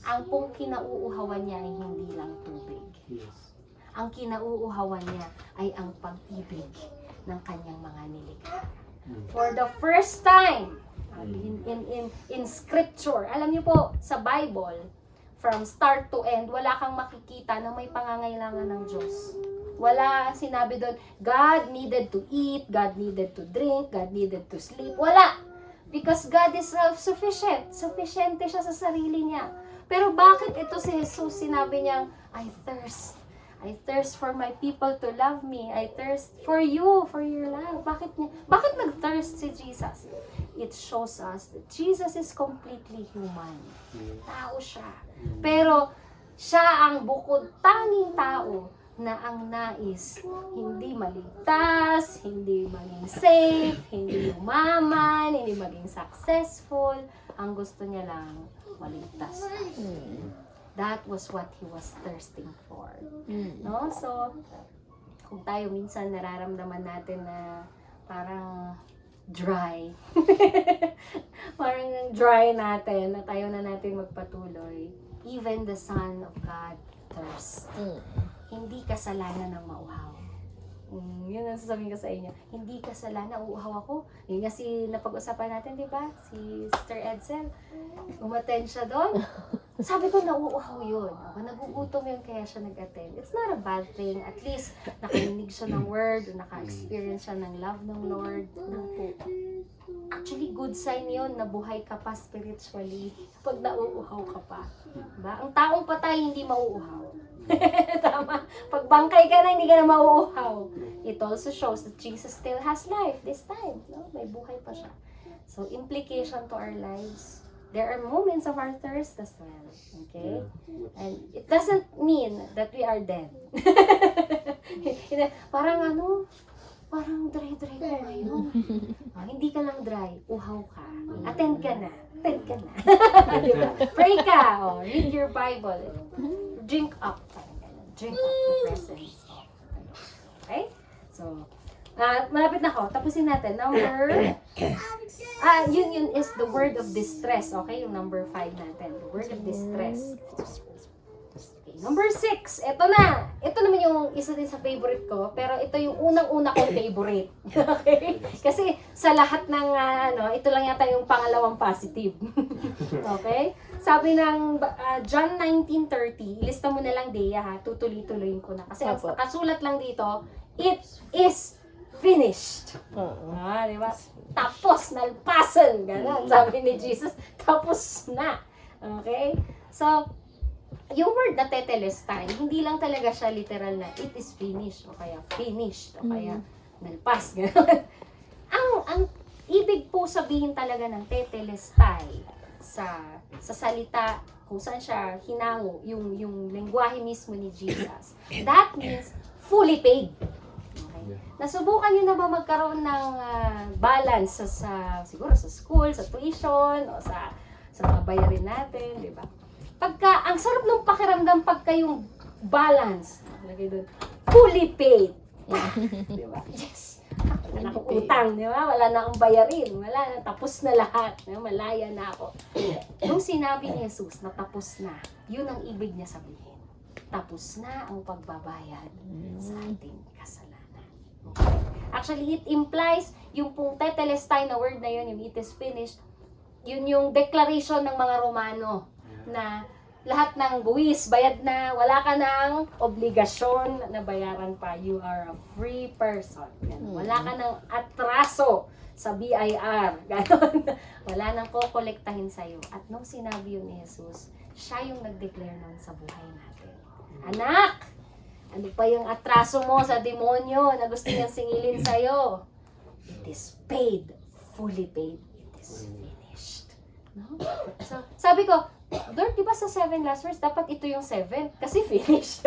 Ang pong kinauuhawan niya ay hindi lang tubig. Yes. Ang kinauuhawan niya ay ang pag-ibig ng kanyang mga nilikha. For the first time, in scripture, alam niyo po, sa Bible, from start to end, wala kang makikita na may pangangailangan ng Diyos. Wala sinabi doon, God needed to eat, God needed to drink, God needed to sleep. Wala! Because God is self-sufficient. Sufficiente siya sa sarili niya. Pero bakit ito si Jesus, sinabi niya, I thirst. I thirst for my people to love me. I thirst for you, for your love. Bakit nag-thirst si Jesus? It shows us that Jesus is completely human. Tao siya. Pero siya ang bukod tanging tao na ang nais hindi maligtas, hindi maging safe, hindi umaman, hindi maging successful. Ang gusto niya lang maligtas. That was what he was thirsting for. No? So, kung tayo minsan nararamdaman natin na parang dry. Parang dry natin, na tayo na natin magpatuloy. Even the Son of God thirst. Hindi kasalanan ng mauhaw. Yun ang sasabihin ko sa inyo. Hindi kasalanan, uuhaw ako. Yun nga si napag-usapan natin, di ba? Si Sister Edsel. Umattend siya doon. Sabi ko, nauuhaw yun. Nagugutom yun, kaya siya nag-attend. It's not a bad thing. At least, nakarinig siya ng word, naka-experience siya ng love ng Lord. Actually, good sign yun na buhay ka pa spiritually pag nauuhaw ka pa. Diba? Ang taong patay, hindi mauuhaw. Tama. Pag bangkay ka na, hindi ka na mauuhaw. It also shows that Jesus still has life this time. No? May buhay pa siya. So, implication to our lives. There are moments of our thirst as well. Okay? And it doesn't mean that we are dead. Parang parang dry-dry ka ngayon. Hindi ka lang dry, uhaw ka. Attend ka na. Diba? Pray ka. Read your Bible. Drink up. Drink up the presence. Okay? So, malapit na ako. Tapusin natin. Yun is the word of distress. Okay? Yung number 5 natin. The word of distress. Okay. Number 6. Ito na. Ito naman yung isa din sa favorite ko. Pero ito yung unang-una kong favorite. Okay? Kasi sa lahat ng ito lang yata yung pangalawang positive. Okay? Sabi ng John 19:30, ilista mo na lang, Dea, ha? Tutuloy-tuloyin ko na. Kasi ang kasulat lang dito, it is finished. Di ba? Tapos, nalpasan. Ganun. Sabi ni Jesus, tapos na. Okay? So, yung word na tetelestai, hindi lang talaga siya literal na it is finished, o kaya finished, o kaya nalpas. Ganun. Ang ibig po sabihin talaga ng tetelestai, sa salita kung saan siya hinango, yung lengguwahe mismo ni Jesus. That means fully paid. Okay? Nasubukan niyo na ba magkaroon ng balance siguro sa school, sa tuition, o sa mga bayarin natin, di ba? Ang sarap ng pakiramdam pagka yung balance, lagay doon, fully paid. Di ba? Yes. Wala na akong utang, di ba? Wala na akong bayarin. Wala na, tapos na lahat. Malaya na ako. Nung sinabi ni Jesus na tapos na, yun ang ibig niya sabihin. Tapos na ang pagbabayad sa ating kasalanan. Okay? Actually, it implies, yung pong tetelestai na word na yun, yung it is finished, yun yung declaration ng mga Romano na lahat ng buwis, bayad na, wala ka ng obligasyon na bayaran pa. You are a free person. Wala ka ng atraso sa BIR. Ganon. Wala nang kokolektahin sa'yo. At nung sinabi yun ni Jesus, siya yung nag-declare nun sa buhay natin. Anak! Ano pa yung atraso mo sa demonyo na gusto niyang singilin sa'yo? It is paid fully paid. It is finished. No? So, sabi ko, Lord, di ba sa 7 last words, dapat ito yung 7? Kasi finished.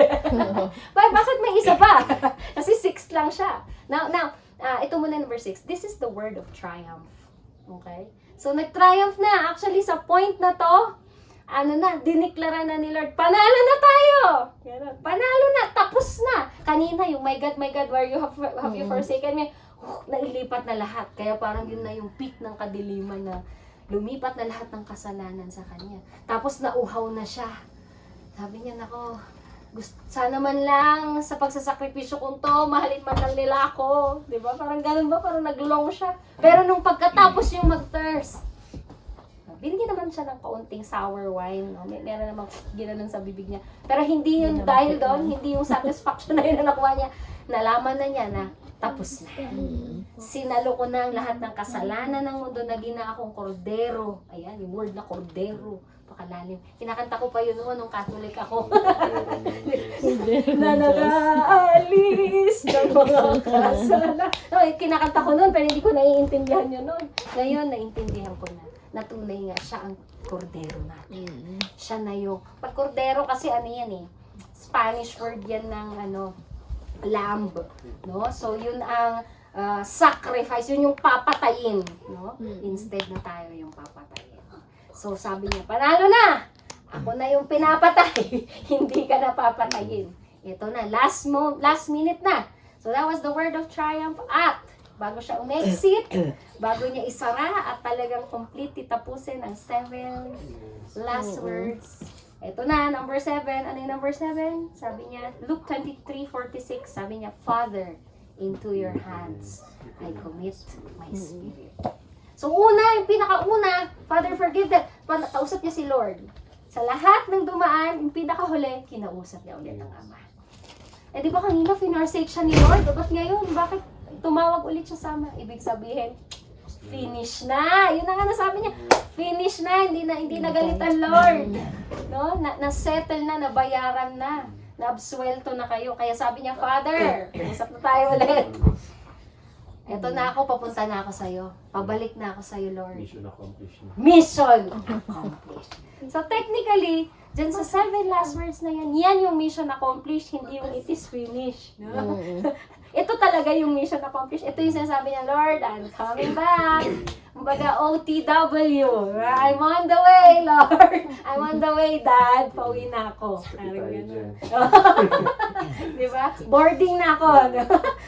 Bakit may isa pa? Kasi 6 lang siya. Now, ito muna number 6. This is the word of triumph. Okay? So, nag-triumph na. Actually, sa point na to, diniklara na ni Lord, panalo na tayo! Ganun. Panalo na, tapos na. Kanina, yung my God, where you have you forsaken me? Nailipat na lahat. Kaya parang yun na yung peak ng kadiliman na lumipat na lahat ng kasalanan sa kanya. Tapos nauhaw na siya. Sabi niya, nako, sana man lang sa pagsasakripisyo kong to, mahalin man lang nila ako. Diba? Parang ganun ba? Parang naglong siya. Pero nung pagkatapos yung mag-thirst, binigyan naman siya ng kaunting sour wine. No? Meron namang ginanon sa bibig niya. Pero hindi yun dahil doon, hindi yung satisfaction na yun na nakuha niya. Nalaman na niya na tapos na. Sinalo ko na ang lahat ng kasalanan ng mundo, naging na akong kordero. Ayan, yung word na kordero. Pakalalim. Kinakanta ko pa yun noon nung Catholic ako. Na nag-aalis ng mga kasalanan. No, kinakanta ko noon, pero hindi ko naiintindihan yun noon. Ngayon, naiintindihan ko na. Natunay nga siya ang kordero natin. Siya na yung, pag kordero kasi ano yan eh, Spanish word yan ng lamb, no? So yun ang sacrifice, yun yung papatayin, no? Instead na tayo yung papatayin. So sabi niya, panalo na! Ako na yung pinapatay, hindi ka na papatayin. Ito na, last minute na. So that was the word of triumph at bago siya umexit, bago niya isara at talagang complete tapusin ang 7 last words. Ito na, number 7. Ano yung number 7? Sabi niya, Luke 23:46, sabi niya, Father, into your hands I commit my spirit. So yung pinakauna, Father, forgive them. Kausap niya si Lord. Sa lahat ng dumaan, yung pinakahuli, kinausap niya ulit ang Ama. Eh di ba kanina, finorsake siya ni Lord? Ba't ngayon? Bakit tumawag ulit siya sa Ama? Ibig sabihin, finish na. Yun na nga nasabi niya. Finish na. Hindi na galitan, Lord. No? Na-settle na, nabayaran na. Na-absuelto na kayo. Kaya sabi niya, Father, usap na tayo ulit. Eto na ako, papunta na ako sa'yo. Pabalik na ako sa'yo, Lord. Mission accomplished na. Mission accomplished. So technically, dyan sa 7 last words na yan yung mission accomplished, hindi yung it is finished. No? Ito talaga yung mission accomplished. Ito yung sinasabi niya, Lord, I'm coming back. Kumbaga, OTW. I'm on the way, Lord. I'm on the way, Dad. Pauwi na ako. Parang gano'n. Diba? Boarding na ako.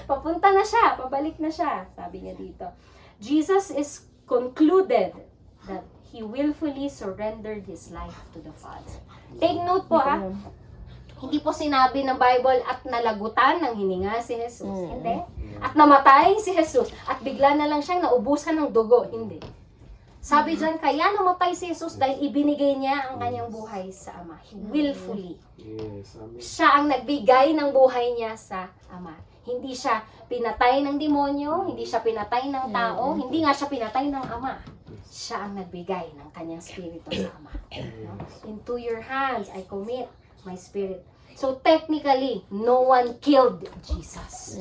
Papunta na siya. Pabalik na siya. Sabi niya dito. Jesus is concluded that He willfully surrendered His life to the Father. Take note po, Hindi po sinabi ng Bible at nalagutan ng hininga si Jesus. Hindi. At namatay si Jesus. At bigla na lang siyang naubusan ng dugo. Hindi. Sabi dyan, kaya namatay si Jesus dahil ibinigay niya ang kanyang buhay sa Ama. Willfully. Yes, amen. Siya ang nagbigay ng buhay niya sa Ama. Hindi siya pinatay ng demonyo, hindi siya pinatay ng tao, hindi nga siya pinatay ng Ama. Siya ang nagbigay ng kanyang spirito sa Ama. No? Into your hands, I commit my spirit. So technically, no one killed Jesus.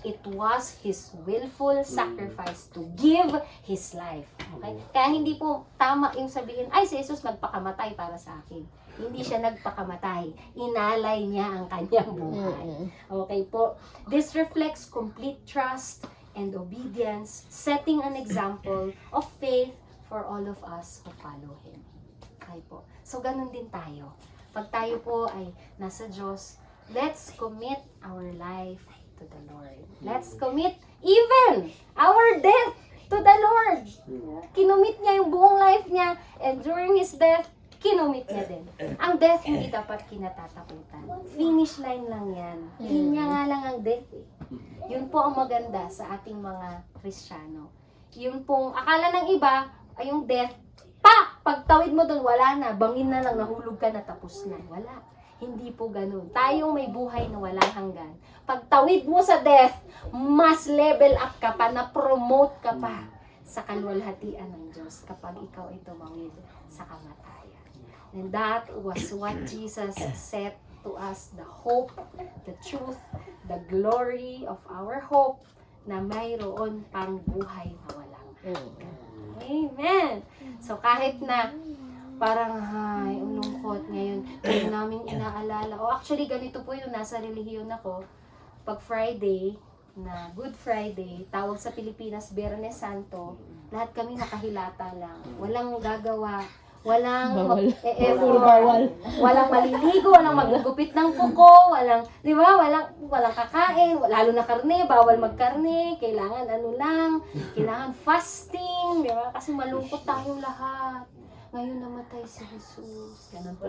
It was His willful sacrifice to give His life. Okay? Kaya hindi po tama yung sabihin, ay si Jesus nagpakamatay para sa akin. Hindi siya nagpakamatay. Inalay niya ang kanyang buhay. Okay po. This reflects complete trust and obedience, setting an example of faith for all of us who follow Him. Okay po. So ganun din tayo. Pag tayo po ay nasa Diyos, let's commit our life to the Lord. Let's commit even our death to the Lord. Kinumit niya yung buong life niya, and during His death, kinumit niya din. Ang death hindi dapat kinatatakutan. Finish line lang yan. Linya nga lang ang death eh. Yun po ang maganda sa ating mga Kristiyano. Yun pong, akala ng iba, ay yung death, pagtawid mo doon, wala na. Bangin na lang, nahulog ka na, tapos na. Wala. Hindi po ganun. Tayong may buhay na walang hanggan. Pagtawid mo sa death, mas level up ka pa, na-promote ka pa sa kalwalhatian ng Diyos kapag ikaw ay tumawid sa kamatayan. And that was what Jesus said to us, the hope, the truth, the glory of our hope, na mayroon pang buhay na walang Amen. So kahit na parang ay, ang lungkot ngayon, hindi namin inaalala. O actually, ganito po yung nasa relihiyon ako. Pag Friday, na Good Friday, tawag sa Pilipinas, Biyernes Santo, lahat kami nakahilata lang. Walang gagawa, walang Bawal. effort, Bawal. walang maliligo, walang magugupit ng kuko, walang, di ba, walang kakain, lalo na karne, bawal magkarne, kailangan ano lang, kailangan fasting, di ba, kasi malungkot tayong lahat. Ngayon namatay si Jesus. Ganun po.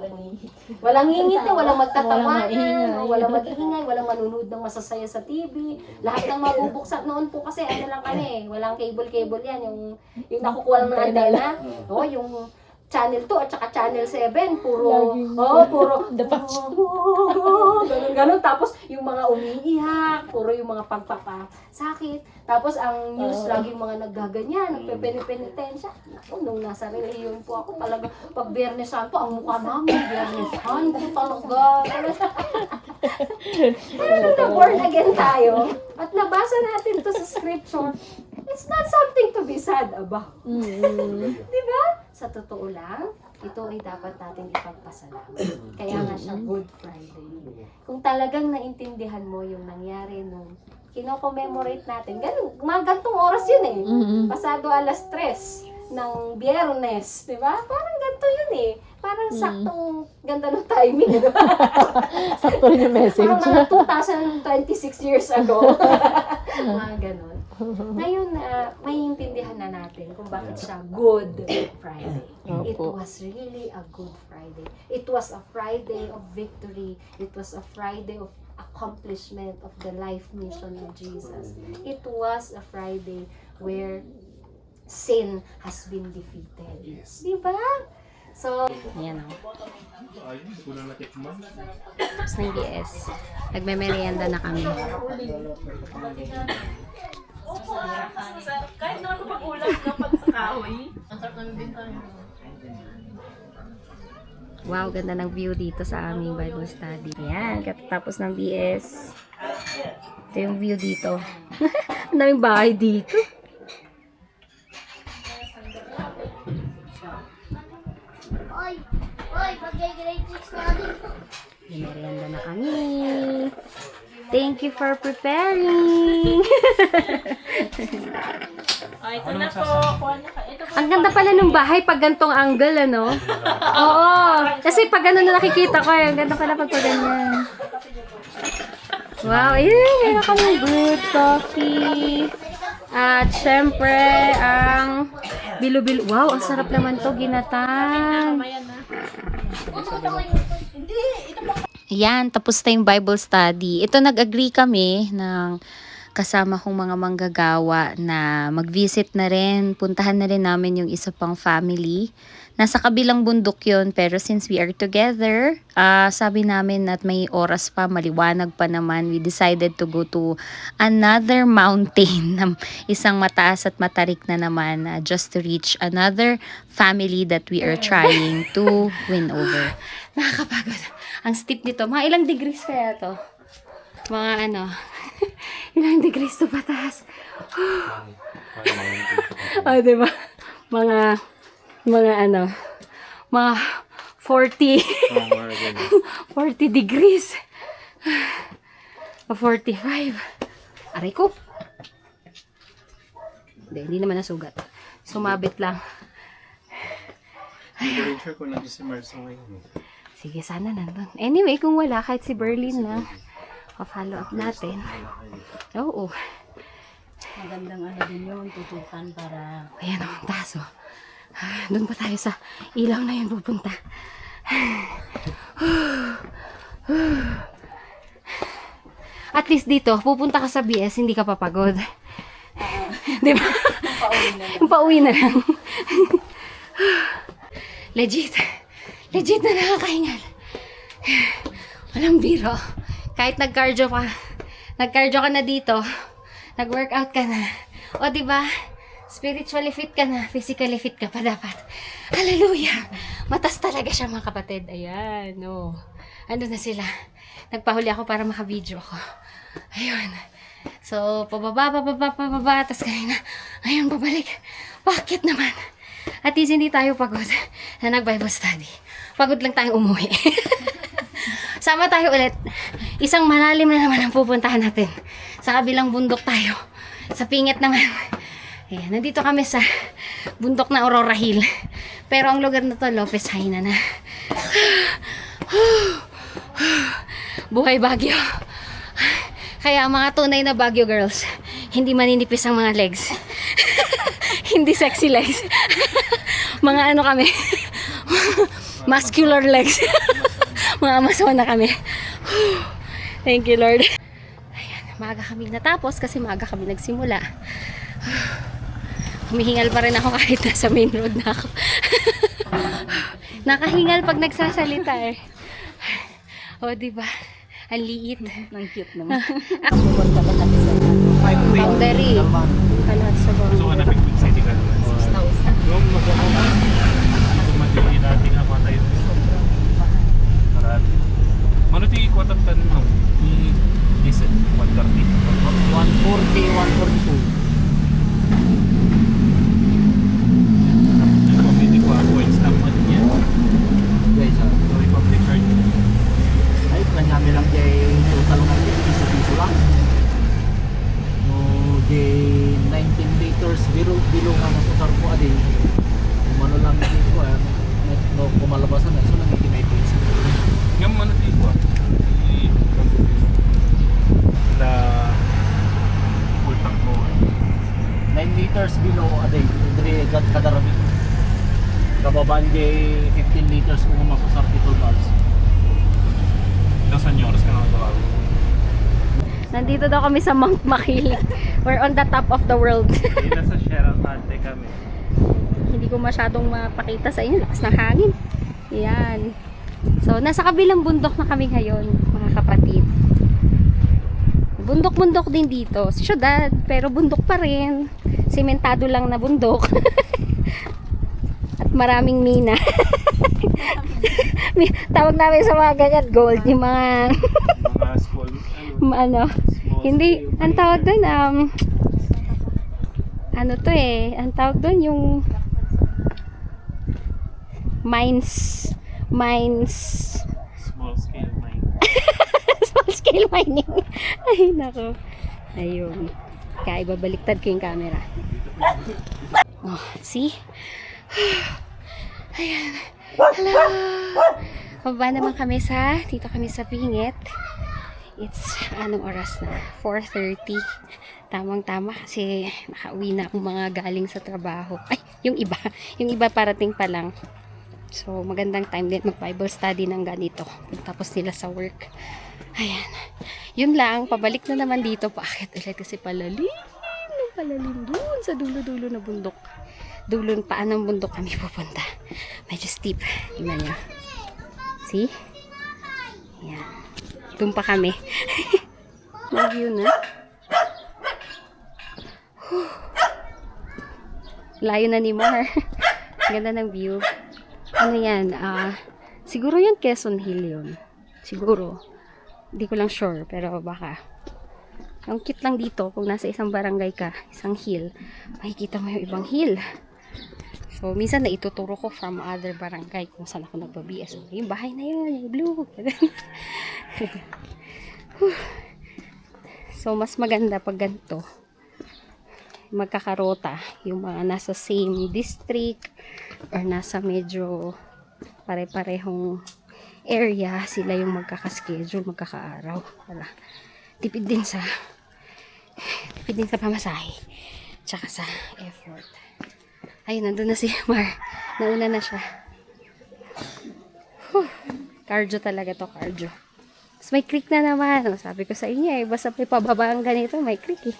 Walang ngingiti, walang magtatawanan, walang mag-iingay, walang manunood ng masasaya sa TV. Lahat ng mabubuksan noon po kasi ano lang kami, walang cable yan, yung nakukuha lang ng antena. O, yung Channel 2 at saka Channel 7, puro ganun. Tapos yung mga umiiyak, puro yung mga pagpapasakit. Tapos ang news laging mga naggaganyan, nagpepenitensya. Ako, nung nasa relihiyon po ako, talaga, pag Biyernes Santo, ang mukha namin, Biyernes Santo talaga. Pero nung na-born again tayo, at nabasa natin to sa scripture, it's not something to be sad about. Diba? Sa totoo lang, ito ay dapat natin ipagpasalamat. Kaya nga siya Good Friday. Kung talagang naintindihan mo yung nangyari nung kino-commemorate natin, mga gantong oras yun eh. Pasado 3:00 ng Biyernes, di ba? Parang ganito yun eh. Parang saktong ganda ng timing. Sakto rin yung message. Parang mga 2026 years ago. Mga ganon. Ngayon, maiintindihan na natin kung bakit siya Good Friday. It was really a Good Friday. It was a Friday of victory. It was a Friday of accomplishment of the life mission of Jesus. It was a Friday where sin has been defeated. Diba? So, ayan o. Tapos na yung BS. Nagme-merienda na kami. Kahit naman ko pag-ulam na pag sa kahoy. Ang sarap namin bintang. Wow, ganda ng view dito sa aming Bible study. Ayan, katatapos ng BS. Ito yung view dito. Ang daming bahay dito. Oy, mag-grade 6 na din. May merienda na kami. Thank you for preparing. Ay, ito na po. Ito po. Ang ganda pala ng bahay pag gantong angle, ano? Oo. Kasi pag gano'n na nakikita ko, ang ganda pala pag ganyan. Wow, meron kami good coffee. At syempre, ang bilo-bilo. Wow, ang sarap naman to, ginatang. Ayan, tapos na yung Bible study. Ito, nag-agree kami ng kasama kong mga manggagawa na mag-visit na rin. Puntahan na rin namin yung isa pang family. Nasa kabilang bundok yun, pero since we are together, sabi namin at may oras pa, maliwanag pa naman, we decided to go to another mountain, isang mataas at matarik na naman, just to reach another family that we are trying to win over. Nakakapagod. Ang steep nito. Mga ilang degrees kaya to? Mga ano, ilang degrees to pataas. Diba? Mga ano, mga 40 degrees. 45. Aray ko. Hindi naman nasugat. Sumabit lang. Hindi rin sure kung nandiyan si Marso ngayon. Sige, sana nandun. Anyway, kung wala, kahit si Berlin na, pa-follow up natin. Oo. Magandang ano din yun, tutukan para... Ayan ang taso. Doon pa tayo sa ilaw na yun pupunta. At least dito, pupunta ka sa BS, hindi ka papagod. Di ba? Pauwi na lang. Legit na nakakahingal. Walang biro. Kahit nag-cardio ka na dito, nag-workout ka na. O, diba? Spiritually fit ka na, physically fit ka pa dapat. Hallelujah! Matas talaga siya, mga kapatid. Ayan, no. Ano na sila? nagpahuli ako para maka-video ako. Ayun. So, pababa. Tapos kanina, ayun, babalik. Bakit naman? At least hindi tayo pagod na nag-Bible study. Pagod lang tayong umuwi. Sama tayo ulit. Isang malalim na naman ang pupuntahan natin. Sa kabilang bundok tayo. Sa pingit naman. Ayan, nandito kami sa bundok na Aurora Hill. Pero ang lugar na to, Lopez Haina na. Buhay Baguio. Kaya mga tunay na Baguio girls, hindi maninipis ang mga legs. Hindi sexy legs. Mga ano kami, muscular legs. Mga Amazona kami. Thank you, Lord. Ayan, maaga kami natapos kasi maaga kami nagsimula. Humihingal pa rin ako kahit nasa main road na ako. Nakahingal pag nagsasalita eh. O, diba? Ang liit. Ang cute naman. Pupunta lahat sa Boundary. Lahat sa So, boundary. hanapin ko sa hindi ka naman. 6,000. Yung magkakaroon natin ang mga tayo. Marami. Ano ito yung kwatang tanong mo? Diesel, 130. 140, 142. Hindi ko ako yung stamp man niya. Guys, So, Republic card. ay, kanyami lang jay total nga jay, piso-piso lang. No, jay 19 liters, bilo nga nasa sarpo adi. Kumano lang dito, no, kumalabasan na, so nang itinay-tinis. Ngayon man ito yung na utang ko. 9 liters below adi, diri kadarami. Kababaan jay 15 liters kung masasar 12 bars. Ilang sanyoras ka na ito. Nandito daw kami sa Mount Makiling. We're on the top of the world. Nasa Sierra Madre kami. Hindi ko masyadong mapakita sa inyo. Lakas ng hangin. Ayan. So, nasa kabilang bundok na kami ngayon, mga kapatid. Bundok-bundok din dito. Syudad, pero bundok pa rin. Sementado lang na bundok. At maraming mina. Tawag namin sa mga ganyan, gold. Yung mga, Mga small, ano, small hindi, scale ang tawag doon, ano to eh, ang tawag doon yung mines, small scale mine. small scale mining. Ay, nako. Ayun. Kaya ibabaliktad ko yung camera. Oh, see? Ayan. Hello! Pababa naman kami dito kami sa Pingit. It's, anong oras na? 4:30. Tamang-tama kasi nakauwi na akong mga galing sa trabaho. Ay, yung iba parating pa lang. So, magandang time din mag-Bible study ng ganito. Tapos nila sa work. Ayan. Yun lang, pabalik na naman dito. Paakit ulit kasi palalim dun sa dulo-dulo na bundok. Dulo pa ng bundok kami pupunta. Medyo steep. Tingnan nyo. See? Ayan. Doon pa kami. May view na. Layo na ni Mar. Ganda ng view. Ano yan? Siguro yun Quezon Hill yun. Siguro. Hindi ko lang sure. Pero baka. Ang cute lang dito. Kung nasa isang barangay ka, isang hill, makikita mo yung ibang hill. So, minsan naituturo ko from other barangay kung saan ako nagbabias. So, yung bahay na yun, yung blue. So, mas maganda pag ganito. Magkakarota. Yung mga nasa same district or nasa medyo pare-parehong area, sila yung magkakaschedule, magkakaaraw. Para tipid din sa pamasahe. Tsaka sa effort. Ayun, nandun na si Mar. Nauna na siya. Cardio talaga to, cardio. Tapos may creek na naman. Sabi ko sa inyo eh, basta may pababang ganito, may creek eh.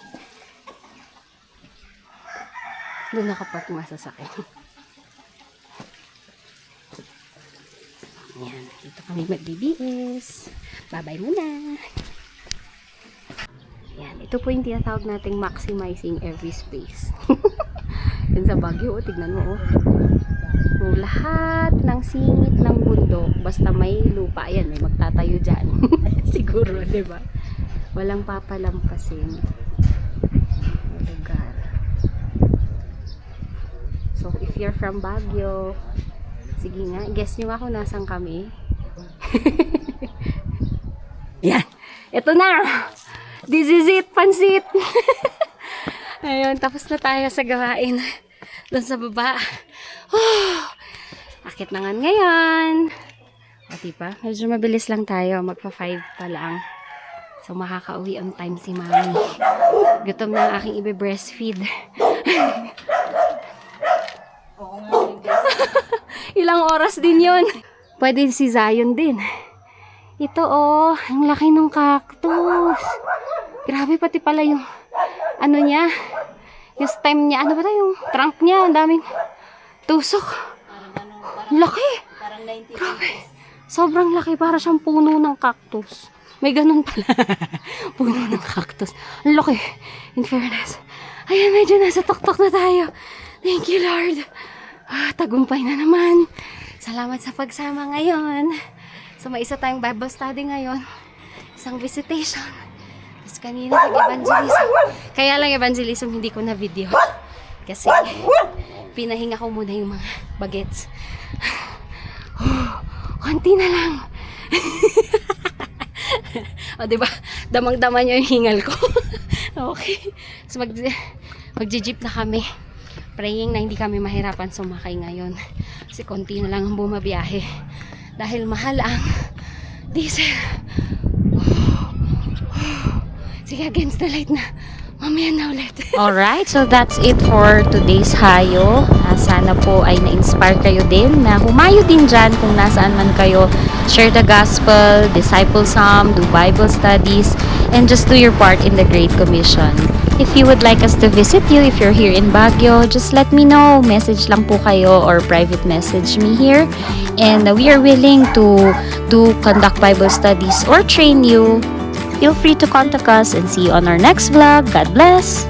Doon nakapark masasakit. Ayan, dito kami mag-BBS. Bye-bye muna. Ayan, ito po yung tinatawag nating maximizing every space. Yun sa Baguio, tignan mo oh. kung lahat ng singit ng bundok, basta may lupa, yan, may magtatayo dyan. Siguro, di ba? Walang papalampasin na lugar. So, if you're from Baguio, sige nga, guess nyo nga kung nasan kami. Yan. Ito na! This is it, pansit! Ayun, tapos na tayo sa gawain. Doon sa baba. Akit na nga ngayon. O, diba? Medyo mabilis lang tayo. Magpa-5 pa lang. So, makaka-uwi on time si mami. Gutom na ang aking ibe-breastfeed. Ilang oras din yon. Pwede si Zion din. Ito, oh. Ang laki ng cactus. Grabe, pati pala yung ano niya. Yung stem niya. Ano ba ito? Yung trunk niya. Ang daming tusok. Laki. Grabe. Sobrang laki. Para siyang puno ng cactus. May ganun pala. Puno ng cactus. Ang laki. In fairness. Ayan, medyo nasa tuktok na tayo. Thank you, Lord. Tagumpay na naman. Salamat sa pagsama ngayon. So, may isa tayong Bible study ngayon. Isang visitation. Tapos kanina, nag-evangelism. Kaya lang evangelism, hindi ko na video. Kasi, pinahinga ko muna yung mga bagets. Konti na lang. O, diba? Damang-dama nyo yung hingal ko. Okay. So, mag-jeep na kami. Praying na hindi kami mahirapan sumakay ngayon. Kasi konti na lang ang bumabiyahe. Dahil mahal ang diesel. Sige, against the light na. Mamaya na ulit. Alright, so that's it for today's hayo. Sana po ay na-inspire kayo din na humayo din dyan kung nasaan man kayo. Share the gospel, disciple some, do Bible studies, and just do your part in the Great Commission. If you would like us to visit you, if you're here in Baguio, just let me know. Message lang po kayo or private message me here. And we are willing to conduct Bible studies or train you. Feel free to contact us and see you on our next vlog. God bless!